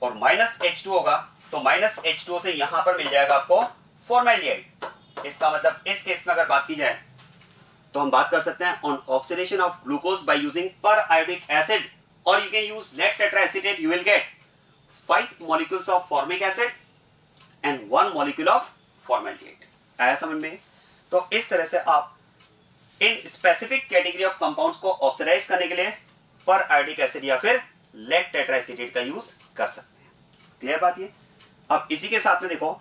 और माइनस H2 होगा, तो माइनस H2O से यहां पर मिल जाएगा आपको फॉर्मेल्डिहाइड। इसका मतलब इस केस में अगर बात की जाए तो हम बात कर सकते हैं on oxidation of glucose by using per iodic acid, और you can use lead tetra acetate, you will get 5 molecules of formic acid and 1 molecule of formaldehyde. आया समझ में? तो इस तरह से आप इन स्पेसिफिक कैटेगरी ऑफ कंपाउंड्स को ऑक्सीडाइज करने के लिए पर आयोडिक एसिड या फिर लेड टेट्रा एसीटेट का यूज कर सकते हैं। क्लियर बात ये। अब इसी के साथ में देखो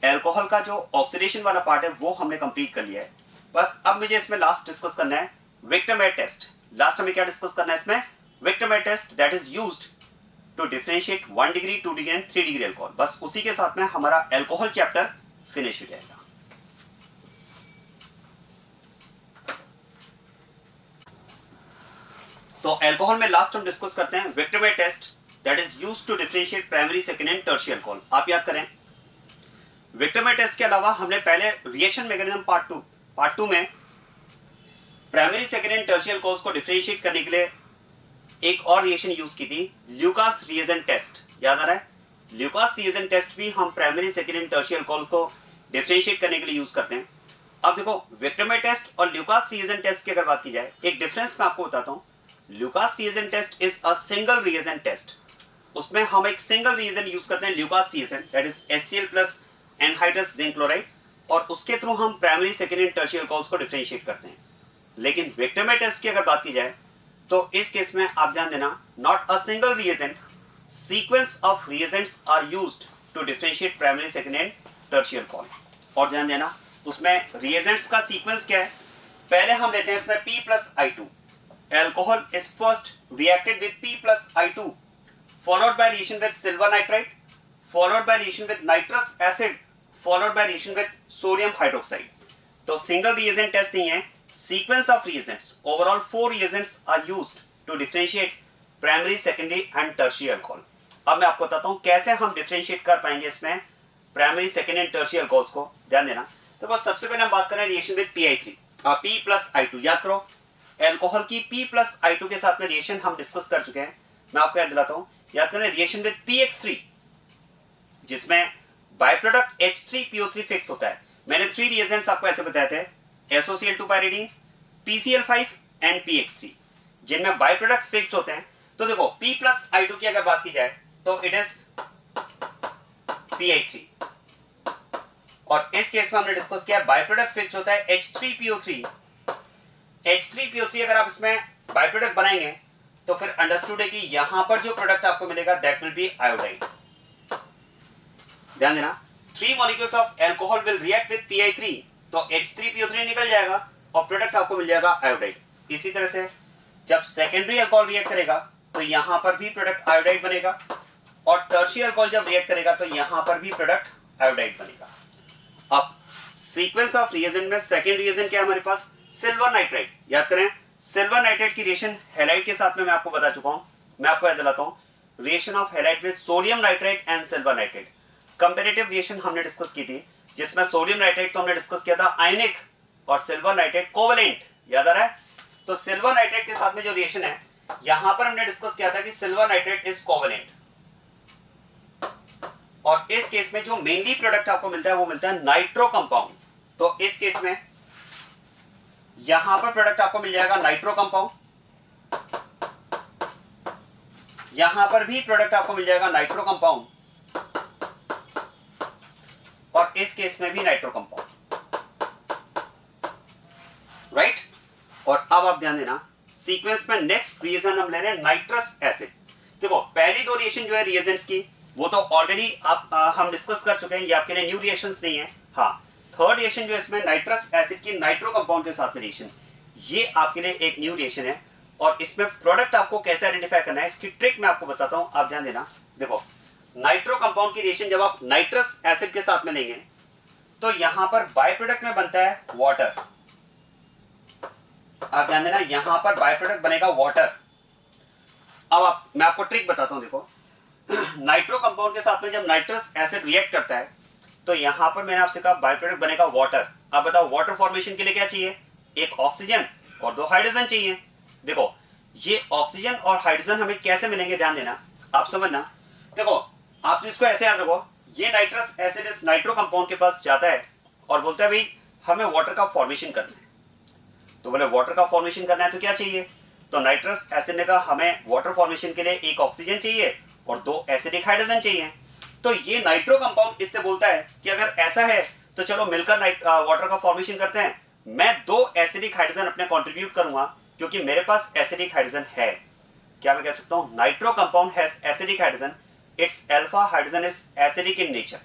एल्कोहल का जो ऑक्सीडेशन वाला पार्ट है वो हमने कंप्लीट कर लिया है। बस अब मुझे इसमें लास्ट डिस्कस करना है विक्टरमेयर टेस्ट। लास्ट हमें क्या डिस्कस करना है इसमें? Victor Meyer test that is used to differentiate 1 degree 2 degree and 3 degree alcohol. बस उसी के साथ में हमारा एल्कोहल चैप्टर फिनिश हो जाएगा। तो एल्कोहल में लास्ट हम डिस्कस करते हैं Victor Meyer test that is used to differentiate primary second and tertiary alcohol. आप याद करें विक्टरमेयर टेस्ट के अलावा हमने पहले रिएक्शन मैकेनिज्म पार्ट टू में primary second and tertiary alcohols को डिफरेंशिएट करने के लिए एक और रिएक्शन यूज की थी, ल्यूकास रिएजेंट टेस्ट। याद आ रहा है? ल्यूकास रिएजेंट टेस्ट भी हम primary second and tertiary alcohol को डिफरेंशिएट करने के लिए यूज करते हैं। अब देखो विक्टरमेयर टेस्ट और ल्यूकास रिएजेंट टेस्ट की अगर बात की जाए, एक डिफरेंस मैं आपको बताता हूँ। Lucas reagent test is a single reagent test. उसमें हम एक सिंगल रिएजेंट यूज करते हैं Lucas reagent that is HCl plus anhydrous zinc chloride, और उसके थ्रू हम primary second and tertiary alcohols को डिफरेंशिएट करते हैं। लेकिन विक्टरमेयर टेस्ट की अगर बात की जाए तो इस केस में आप ध्यान देना, not a single reagent, sequence of reagents are used to differentiate primary second and tertiary alcohol. और ध्यान देना उसमें रिएजेंट्स का सीक्वेंस क्या है? पहले हम लेते हैं इसमें P plus I2। Alcohol is first reacted with P plus I2 followed by reaction with silver nitride, followed by reaction with nitrous acid, followed by reaction with sodium hydroxide। तो single reagent test नहीं है, sequence of reagents. Overall 4 reagents are used to differentiate primary secondary and tertiary alcohol. अब मैं आपको बताता हूं कैसे हम डिफरेंशिएट कर पाएंगे इसमें primary second and tertiary alcohols को। ध्यान देना। तो सबसे पहले हम बात करें reaction with PI3, P plus I2। याद करो एल्कोहल की P प्लस I2 के साथ में रिएक्शन हम डिस्कस कर चुके हैं। मैं आपको याद दिलाता हूं, याद करें रिएक्शन विद PX3 जिसमें बाय प्रोडक्ट H3PO3 फिक्स होता है। मैंने 3 रिएजेंट्स आपको ऐसे बताए थे, SOCl2 pyridine, PCl5 and PX3, जिनमें बाय प्रोडक्ट्स फिक्स्ड होते हैं। तो देखो P प्लस I2 की अगर बात की जाए तो इट इज PI3, और इस केस में हमने डिस्कस किया बाय प्रोडक्ट फिक्स्ड होता है H3PO3। H3PO3 अगर आप इसमें बाय प्रोडक्ट बनाएंगे तो फिर अंडरस्टूड है कि यहां पर जो प्रोडक्ट आपको मिलेगा दैट विल बी आयोडाइड। ध्यान देना 3 molecules of alcohol will react with PI3, तो H3PO3 निकल जाएगा और प्रोडक्ट आपको मिल जाएगा आयोडाइड। इसी तरह से जब सेकेंडरी अल्कोहल रिएक्ट करेगा तो यहां पर भी प्रोडक्ट आयोडाइड बनेगा, और टर्शियरी अल्कोहल जब रिएक्ट करेगा तो यहां पर भी प्रोडक्ट आयोडाइड बनेगा। अब सीक्वेंस ऑफ रिएजेंट में सेकेंड रिएजेंट क्या है हमारे पास? Silver nitride. याद करें सिल्वर नाइट्राइड की रिएक्शन हैलाइड के साथ में मैं आपको बता चुका हूं। मैं आपको याद दिलाता हूं reaction of halide with sodium nitride and silver nitride. Comparative reaction हमने डिस्कस की थी जिसमें सोडियम नाइट्राइड तो हमने डिस्कस किया था आयनिक और सिल्वर नाइट्राइड कोवेलेंट। याद आ रहा है? तो सिल्वर नाइट्राइड के साथ में जो रिएक्शन है यहां पर हमने डिस्कस किया था कि सिल्वर नाइट्राइड इज कोवेलेंट, और इस केस में जो मेनली प्रोडक्ट आपको मिलता है वो मिलता है नाइट्रो कंपाउंड। तो इस केस में यहां पर प्रोडक्ट आपको मिल जाएगा नाइट्रो कंपाउंड, यहां पर भी प्रोडक्ट आपको मिल जाएगा नाइट्रो कंपाउंड, और इस केस में भी नाइट्रो कंपाउंड। राइट? और अब आप ध्यान देना सीक्वेंस में नेक्स्ट रिएजेंट हम ले रहे हैं नाइट्रस एसिड। देखो पहली 2 रिएक्शन जो है रिएजेंट्स की वो तो ऑलरेडी आप हम डिस्कस कर चुके हैं, ये आपके लिए न्यू रिएक्शंस नहीं है। हाँ, थर्ड रिएक्शन जो है इसमें नाइट्रस एसिड की नाइट्रो कंपाउंड के साथ में रिएक्शन, ये आपके लिए एक न्यू रिएक्शन है, और इसमें प्रोडक्ट आपको कैसे आइडेंटिफाई करना है इसकी ट्रिक मैं आपको बताता हूं। आप ध्यान देना। देखो नाइट्रो कंपाउंड की रिएक्शन जब आप नाइट्रस एसिड के साथ में लेंगे तो यहां पर बाय प्रोडक्ट में बनता है वाटर। आप ध्यान देना यहां पर बाय प्रोडक्ट बनेगा वाटर। अब मैं आपको ट्रिक बताता हूं। देखो नाइट्रो कंपाउंड के साथ में जब नाइट्रस एसिड रिएक्ट करता है तो यहां पर मैंने आपसे कहा बाय प्रोडक्ट बनेगा वाटर। अब बताओ वाटर फॉर्मेशन के लिए क्या चाहिए? एक ऑक्सीजन और 2 हाइड्रोजन चाहिए। देखो ये ऑक्सीजन और हाइड्रोजन हमें कैसे मिलेंगे, ध्यान देना, आप समझना। देखो आप इसको ऐसे याद रखो, ये नाइट्रस एसिड इस नाइट्रो कंपाउंड के पास जाता है और बोलता है भाई हमें वाटर का फॉर्मेशन करना है। तो बोले वाटर का फॉर्मेशन करना है तो क्या चाहिए? तो नाइट्रस एसिड ने कहा हमें वाटर फॉर्मेशन के लिए एक ऑक्सीजन चाहिए और 2 एसिडिक हाइड्रोजन चाहिए। तो ये नाइट्रो कंपाउंड इससे बोलता है कि अगर ऐसा है तो चलो मिलकर वाटर का फॉर्मेशन करते हैं। मैं 2 एसिडिक हाइड्रोजन अपने कंट्रीब्यूट करूंगा क्योंकि मेरे पास एसिडिक हाइड्रोजन है। क्या मैं कह सकता हूं nitro compound has acidic hydrogen, it's alpha hydrogen is acidic in nature.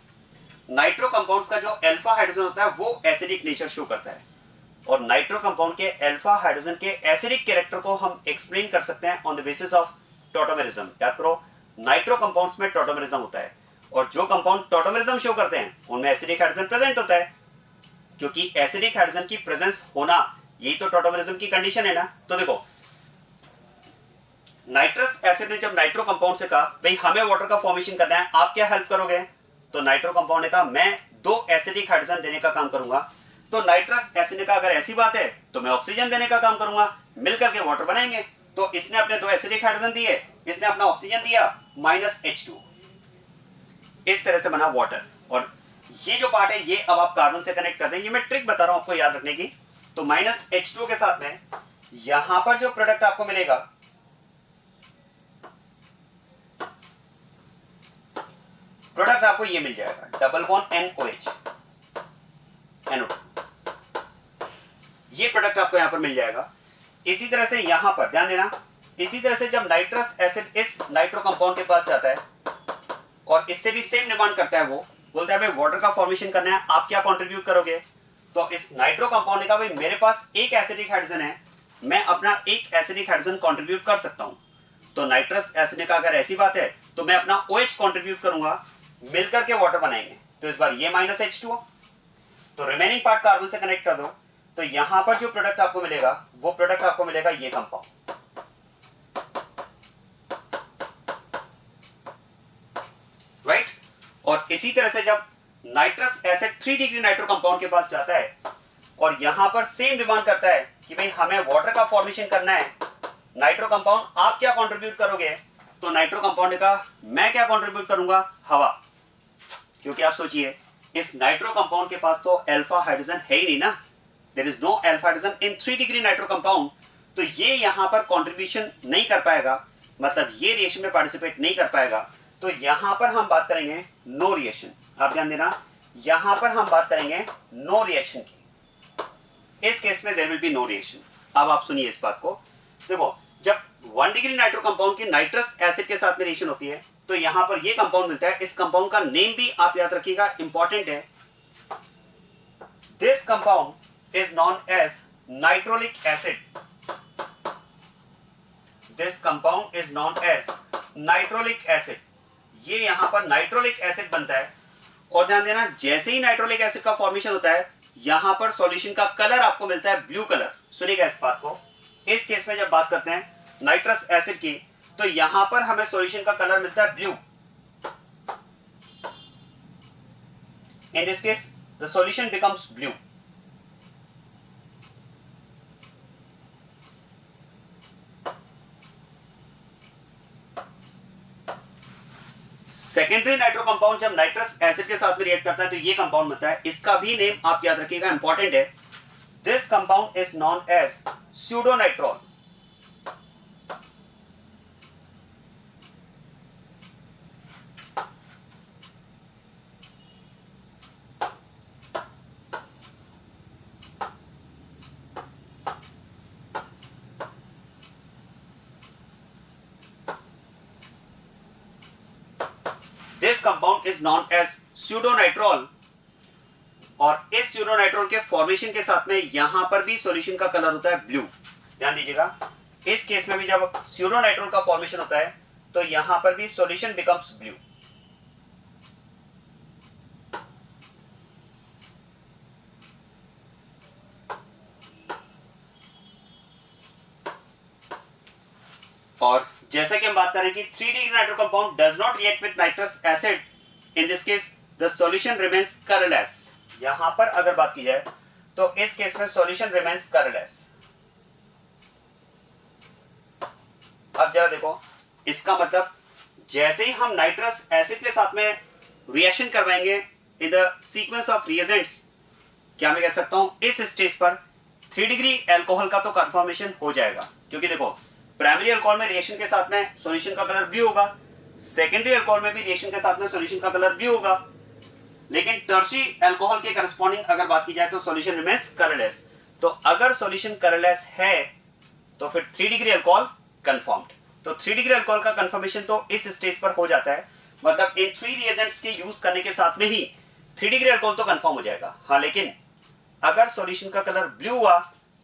Nitro compounds का जो अल्फा हाइड्रोजन होता है वो एसिडिक नेचर शो करता है, और नाइट्रो कंपाउंड के अल्फा हाइड्रोजन के एसिडिक कैरेक्टर को हम एक्सप्लेन कर सकते हैं on the basis of tautomerism. याद करो, नाइट्रो कंपाउंड्स में टॉटोमेरिज्म होता है, और जो कंपाउंड टॉटोमेरिज्म शो करते हैं उनमें एसिडिक हाइड्रोजन प्रेजेंट होता है, क्योंकि एसिडिक हाइड्रोजन की प्रेजेंस होना यही तो टॉटोमेरिज्म की कंडीशन है ना। तो देखो, नाइट्रस एसिड ने जब नाइट्रो कंपाउंड से कहा भाई हमें वाटर का फॉर्मेशन करना है, आप क्या हेल्प करोगे, तो नाइट्रो कंपाउंड ने कहा मैं 2 एसिडिक हाइड्रोजन देने का काम करूंगा। तो नाइट्रस एसिड ने कहा अगर ऐसी बात है तो मैं ऑक्सीजन देने का काम करूंगा, मिलकर के वाटर बनाएंगे। तो इसने अपने 2 एसिडिक हाइड्रोजन दिए, इसने अपना ऑक्सीजन दिया -H2, इस तरह से बना वाटर। और ये जो पार्ट है ये अब आप कार्बन से कनेक्ट कर दें, ये मैं ट्रिक बता रहा हूं आपको याद रखने की। तो -H2 के साथ में यहां पर जो प्रोडक्ट आपको मिलेगा, प्रोडक्ट आपको ये मिल जाएगा डबल बॉन्ड NOH, NO2, ये प्रोडक्ट आपको यहां पर मिल जाएगा। इसी तरह से यहां पर ध्यान देना, इसी तरह से जब नाइट्रस एसिड इस नाइट्रो कंपाउंड के पास जाता है और इससे भी सेम डिमांड करता है, वो बोलता है भाई वाटर का फॉर्मेशन करना है, आप क्या कंट्रीब्यूट करोगे। तो इस नाइट्रो कंपाउंड ने कहा भाई मेरे पास एक एसिडिक हाइड्रोजन है, मैं अपना एक एसिडिक हाइड्रोजन कंट्रीब्यूट कर सकता हूं। तो नाइट्रस एसिड ने कहा अगर ऐसी बात है तो मैं अपना OH कंट्रीब्यूट करूंगा, मिलकर के वाटर बनाएंगे। तो इस बार ये -H2, तो रिमेनिंग पार्ट कार्बन से कनेक्ट कर दो, तो यहां पर जो प्रोडक्ट आपको मिलेगा वो प्रोडक्ट आपको मिलेगा ये कंपाउंड, राइट। और इसी तरह से जब nitrous acid 3 degree nitro compound के पास जाता है और यहां पर सेम डिमांड करता है कि भाई हमें वाटर का फॉर्मेशन करना है, नाइट्रो कंपाउंड आप क्या कंट्रीब्यूट करोगे, तो नाइट्रो कंपाउंड ने कहा मैं क्या कंट्रीब्यूट करूंगा, हवा। क्योंकि आप सोचिए इस नाइट्रो कंपाउंड के पास तो अल्फा हाइड्रोजन है ही नहीं ना, there is no alpha hydrogen in 3 degree nitro compound, तो ये यहां पर कंट्रीब्यूशन नहीं कर पाएगा, मतलब ये रिएक्शन में पार्टिसिपेट नहीं कर पाएगा। तो यहां पर हम बात करेंगे नो रिएक्शन। आप ध्यान देना, यहां पर हम बात करेंगे नो रिएक्शन की, इस केस में there will be no reaction. अब आप सुनिए इस बात को, देखो जब 1 डिग्री नाइट्रो कंपाउंड की नाइट्रस एसिड के साथ में रिएक्शन होती है तो यहां पर ये कंपाउंड मिलता है। इस कंपाउंड का नेम भी आप याद रखिएगा, इंपॉर्टेंट है। This compound is known as nitrolic acid, this compound is known as nitrolic acid. ये यहां पर नाइट्रोलिक एसिड बनता है, और ध्यान देना जैसे ही नाइट्रोलिक एसिड का फॉर्मेशन होता है यहां पर सॉल्यूशन का कलर आपको मिलता है ब्लू कलर। सुनिएगा इस बात को, इस केस में जब बात करते हैं नाइट्रस एसिड की तो यहां पर हमें सॉल्यूशन का कलर मिलता है blue. In this case the solution becomes blue. Secondary nitro compound जब नाइट्रस एसिड के साथ में रिएक्ट करता है तो ये कंपाउंड बनता है, इसका भी नेम आप याद रखिएगा, इंपॉर्टेंट है। This compound is known as pseudonitrol. Compound is known as pseudonitrol, और इस स्यूडोनाइट्रॉल के फॉर्मेशन के साथ में यहां पर भी सॉल्यूशन का कलर होता है ब्लू। ध्यान दीजिएगा, इस केस में भी जब स्यूडोनाइट्रॉल का फॉर्मेशन होता है तो यहां पर भी सॉल्यूशन बिकम्स ब्लू। और जैसे कि हम बात करें कि 3 degree nitro compound does not react with nitrous acid, in this case the solution remains colourless. यहां पर अगर बात की जाए तो इस केस में सॉल्यूशन रिमेन्स कलरलेस। अब जरा देखो, इसका मतलब जैसे ही हम नाइट्रस एसिड के साथ में रिएक्शन करवाएंगे in the sequence of reagents, क्या मैं कह सकता हूं इस स्टेज पर 3 डिग्री अल्कोहल का तो कन्फर्मेशन हो जाएगा। क्योंकि देखो, प्राइमरी अल्कोहल में रिएक्शन के साथ में सॉल्यूशन का कलर ब्लू होगा, सेकेंडरी अल्कोहल में भी रिएक्शन के साथ में सॉल्यूशन का कलर ब्लू होगा, लेकिन टर्शियरी अल्कोहल के करस्पॉन्डिंग अगर बात की जाए तो सॉल्यूशन रिमेन्स कलरलेस। तो अगर सॉल्यूशन कलरलेस है तो फिर 3 डिग्री अल्कोहल कंफर्म्ड। तो 3 डिग्री अल्कोहल का कंफर्मेशन तो इस स्टेज पर हो जाता है। मतलब इन 3 रिएजेंट्स के यूज करने के साथ में ही 3 डिग्री अल्कोहल तो कंफर्म हो जाएगा। हाँ, लेकिन अगर सॉल्यूशन का कलर ब्लू हुआ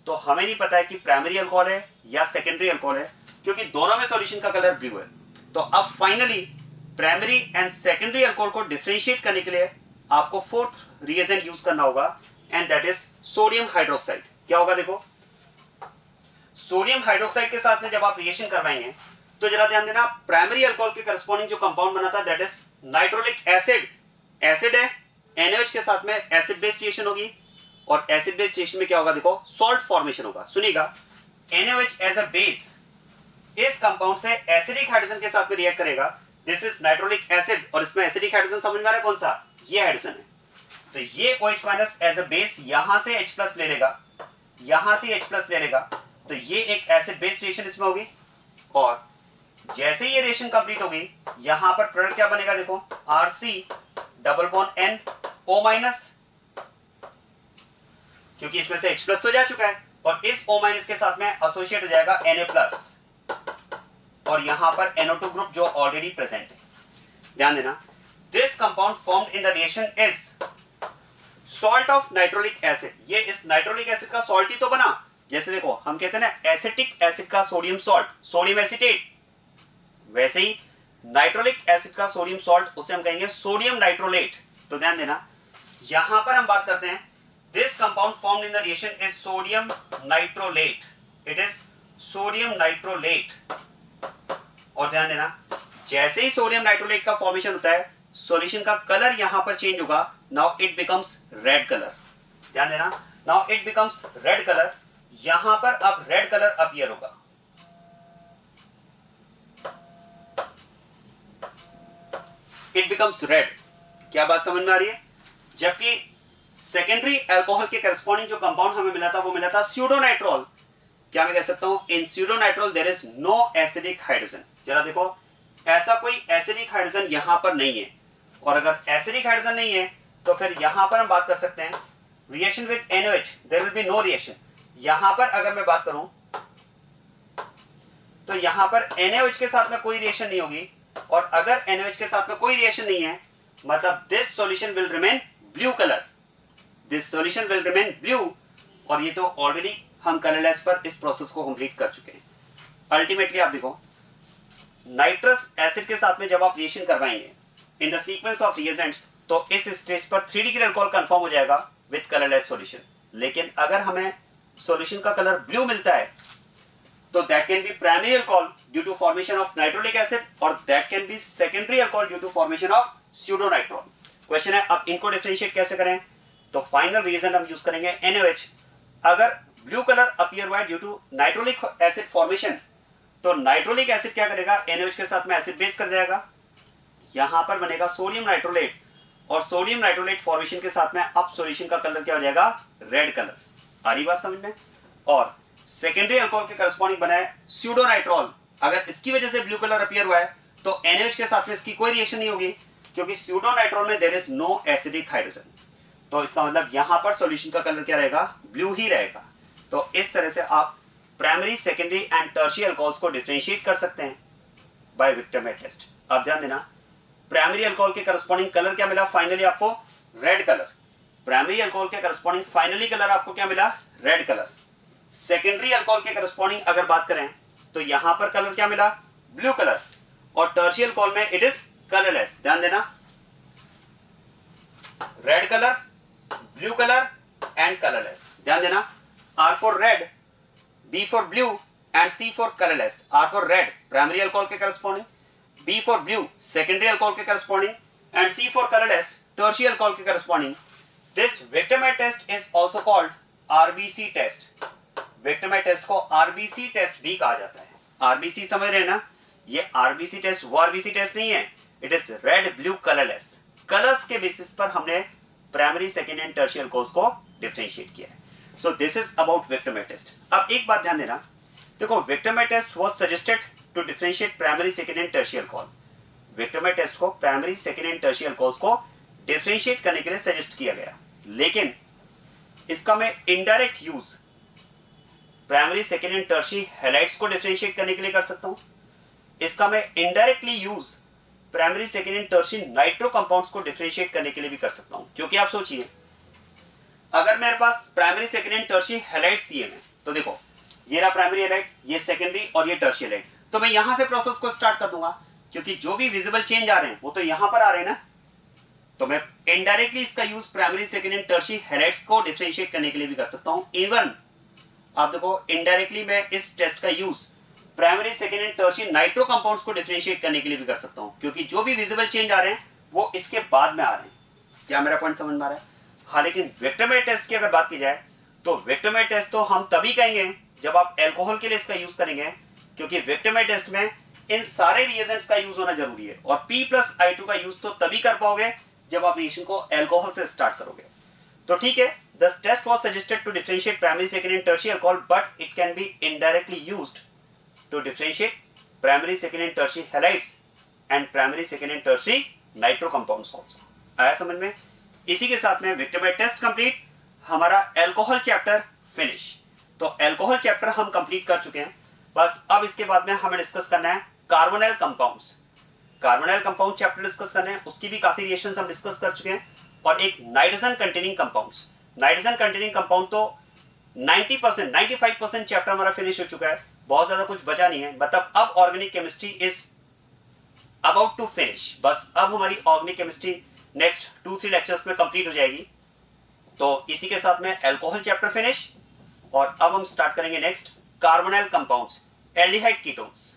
तो हमें नहीं पता है कि प्राइमरी अल्कोहल है या सेकेंडरी अल्कोहल है, क्योंकि दोनों में सॉल्यूशन का कलर ब्लू है। तो अब finally primary and secondary alcohol को डिफरेंशिएट करने के लिए आपको फोर्थ रिएजेंट यूज करना होगा, and that is sodium hydroxide. क्या होगा देखो, सोडियम हाइड्रोक्साइड के साथ में जब आप रिएक्शन करवाएंगे तो जरा ध्यान देना, प्राइमरी अल्कोहल के करस्पॉन्डिंग जो कंपाउंड बना था that is nitrolic acid. Acid है, NaOH के साथ में एसिड बेस्ड रिएक्शन होगी, और एसिड बेस्ड रिएक्शन में क्या होगा देखो, सॉल्ट फॉर्मेशन होगा। सुनिएगा, NaOH एज अ बेस इस कंपाउंड से एसिडिक हाइड्रोजन के साथ में रिएक्ट करेगा। दिस इज नाइट्रोलिक एसिड, और इसमें एसिडिक हाइड्रोजन समझ में आ रहा है कौन सा, ये हाइड्रोजन है। तो ये OH minus as a base यहां से H प्लस ले लेगा, यहां से H प्लस ले लेगा, तो ये एक एसिड बेस्ड रिएक्शन इसमें होगी। और जैसे ये रिएक्शन कंप्लीट होगी, यहां पर प्रोडक्ट क्या बनेगा देखो, RC double bond N O minus, क्योंकि इसमें से H प्लस तो जा चुका है, और इस O माइनस के साथ में एसोसिएट हो जाएगा Na प्लस, और यहां पर NO2 ग्रुप जो ऑलरेडी प्रेजेंट है। ध्यान देना, this compound formed in the reaction is salt of nitrolic acid. ये इस नाइट्रोलिक एसिड का सॉल्ट ही तो बना। जैसे देखो हम कहते हैं ना एसिटिक एसिड का सोडियम सॉल्ट, सोडियम एसीटेट, वैसे ही नाइट्रोलिक एसिड का सोडियम सॉल्ट उसे हम कहेंगे सोडियम नाइट्रोलेट। तो ध्यान देना, यहां पर हम बात करते हैं this compound formed in the reaction is sodium nitrolate, it is sodium nitrolate. और ध्यान देना, जैसे ही सोडियम नाइट्रोलेट का फॉर्मेशन होता है, सॉल्यूशन का कलर यहां पर चेंज होगा। Now it becomes red colour. ध्यान देना, now it becomes red colour. यहां पर अब रेड कलर अपीयर होगा। It becomes red. क्या बात समझ में आ रही है? जबकि सेकेंडरी अल्कोहल के करस्पॉन्डिंग जो कंपाउंड हमें मिला था वो मिला था स्यूडोनाइट्रोल। क्या मैं कह सकता हूं, in pseudonitrol there is no acidic hydrogen. जरा देखो, ऐसा कोई एसिडिक हाइड्रोजन यहां पर नहीं है, और अगर एसिडिक हाइड्रोजन नहीं है तो फिर यहां पर हम बात कर सकते हैं reaction with NaOH, there will be no reaction. यहां पर अगर मैं बात करूं तो यहां पर NaOH के साथ में कोई रिएक्शन नहीं होगी, और अगर NaOH के साथ में कोई रिएक्शन नहीं है मतलब this solution will remain blue colour, this solution will remain blue. और ये तो ऑलरेडी हम कलरलेस पर इस प्रोसेस को कंप्लीट कर चुके हैं। अल्टीमेटली आप देखो, नाइट्रस एसिड के साथ में जब आप रिएक्शन करवाएंगे in the sequence of reagents, तो इस स्टेज पर 3 डिग्री अल्कोहल कंफर्म हो जाएगा विद कलरलेस सॉल्यूशन। लेकिन अगर हमें सॉल्यूशन का कलर ब्लू मिलता है तो that can be primary alcohol due to formation of nitrolic acid, और that can be secondary alcohol due to formation of pseudonitrol. Question है अब इनको डिफरेंशिएट कैसे करें? तो फाइनल रिएजेंट हम यूज करेंगे NaOH। अगर ब्लू कलर अपीयर हुआ due to nitrolic acid formation, तो नाइट्रोलिक एसिड क्या करेगा, NaOH के साथ में एसिड बेस कर जाएगा, यहां पर बनेगा सोडियम नाइट्रोलेट, और सोडियम नाइट्रोलेट फॉर्मेशन के साथ में अब सॉल्यूशन का कलर क्या हो जाएगा, रेड कलर। आ रही बात समझ में? और सेकेंडरी अल्कोहल के करस्पॉन्डिंग बना है स्यूडोनाइट्रोल। अगर इसकी वजह से ब्लू कलर अपीयर हुआ है तो NaOH के साथ में इसकी कोई रिएक्शन नहीं होगी, क्योंकि स्यूडोनाइट्रोल में there is no acidic hydrogen. तो इसका मतलब यहां पर सॉल्यूशन का कलर क्या रहेगा, ब्लू ही रहेगा। तो इस तरह से आप primary, secondary and tertiary alcohols को डिफरेंशिएट कर सकते हैं बाय विक्टरमेट टेस्ट। अब ध्यान देना, प्राइमरी अल्कोहल के करस्पॉन्डिंग कलर क्या मिला फाइनली आपको, रेड कलर। प्राइमरी अल्कोहल के करस्पॉन्डिंग फाइनली कलर आपको क्या मिला, रेड कलर। सेकेंडरी अल्कोहल के करस्पॉन्डिंग अगर बात करें तो यहां पर कलर क्या मिला, ब्लू कलर, और टर्शियरी अल्कोहल में इट इज कलरलेस। ध्यान देना, red colour, blue colour and colourless. ध्यान देना, R for red, B for blue and C for colorless। R for red primary alcohol के corresponding, B for blue secondary alcohol के corresponding, and C for colorless tertiary alcohol के corresponding. This Victor Meyer test is also called RBC test. Victor Meyer test को RBC test भी कहा जाता है। RBC समझ रहे हैं ना, ये RBC टेस्ट वो RBC टेस्ट नहीं है, it is red blue colourless. Colours के बेसिस पर हमने primary, second and tertiary alcohols को डिफरेंशिएट किया है। So this is about Victormet test। अब एक बात ध्यान देना, देखो Victormet test was suggested to differentiate primary, second and tertiary alcohol। Victormet test को primary, second and tertiary alcohols को डिफरेंशिएट करने के लिए सजेस्ट किया गया, लेकिन इसका मैं indirect use primary, second and tertiary halides को डिफरेंशिएट करने के लिए कर सकता हूं। इसका मैं indirectly use primary second and tertiary nitro compounds को डिफरेंशिएट करने के लिए भी कर सकता हूं। क्योंकि आप सोचिए, अगर मेरे पास primary second and tertiary halides दिए हैं, तो देखो ये रहा प्राइमरी हैलाइड, ये सेकेंडरी और ये टर्शियरी हैलाइड, तो मैं यहां से प्रोसेस को स्टार्ट कर दूंगा, क्योंकि जो भी विजिबल चेंज आ रहे हैं वो तो यहां पर आ रहे हैं ना। तो मैं इनडायरेक्टली इसका use primary second and tertiary halides को डिफरेंशिएट करने के लिए भी कर सकता हूं। इवन आप देखो, इनडायरेक्टली मैं इस टेस्ट का use primary second and tertiary nitro compounds को डिफरेंशिएट करने के लिए भी कर सकता हूं, क्योंकि जो भी विजिबल चेंज आ रहे हैं वो इसके बाद में आ रहे हैं। क्या मेरा पॉइंट समझ में आ रहा है? हाँ, लेकिन विक्टरमेट टेस्ट की अगर बात की जाए तो विक्टरमेट टेस्ट तो हम तभी कहेंगे जब आप एल्कोहल के लिए इसका यूज करेंगे, क्योंकि विक्टरमेट टेस्ट में इन सारे रिएजेंट्स का यूज होना जरूरी है, और P+I2 का यूज तो तभी कर पाओगे जब आप रिएक्शन को एल्कोहल से स्टार्ट करोगे। तो ठीक है, the test was suggested to differentiate primary, secondary and tertiary alcohol, but it can be indirectly used to differentiate primary, secondary and tertiary halides and primary, secondary and tertiary nitro compounds also. आया समझ में? इसी के साथ में विक्टरमेट test complete, हमारा alcohol chapter finish. तो alcohol chapter हम कंप्लीट कर चुके हैं। बस अब इसके बाद में हमें डिस्कस करना है carbonyl compounds. Carbonyl compound chapter discuss करना है, उसकी भी काफी रिएक्शंस हम डिस्कस कर चुके हैं। और एक nitrogen containing compounds, nitrogen containing compound तो 90% 95% चैप्टर हमारा फिनिश हो चुका है, बहुत ज्यादा कुछ बचा नहीं है। मतलब अब organic chemistry is about to finish. बस अब हमारी ऑर्गेनिक केमिस्ट्री नेक्स्ट 2-3 लेक्चर्स में कंप्लीट हो जाएगी। तो इसी के साथ में एल्कोहल चैप्टर फिनिश, और अब हम स्टार्ट करेंगे next carbonyl compounds, aldehyde ketones.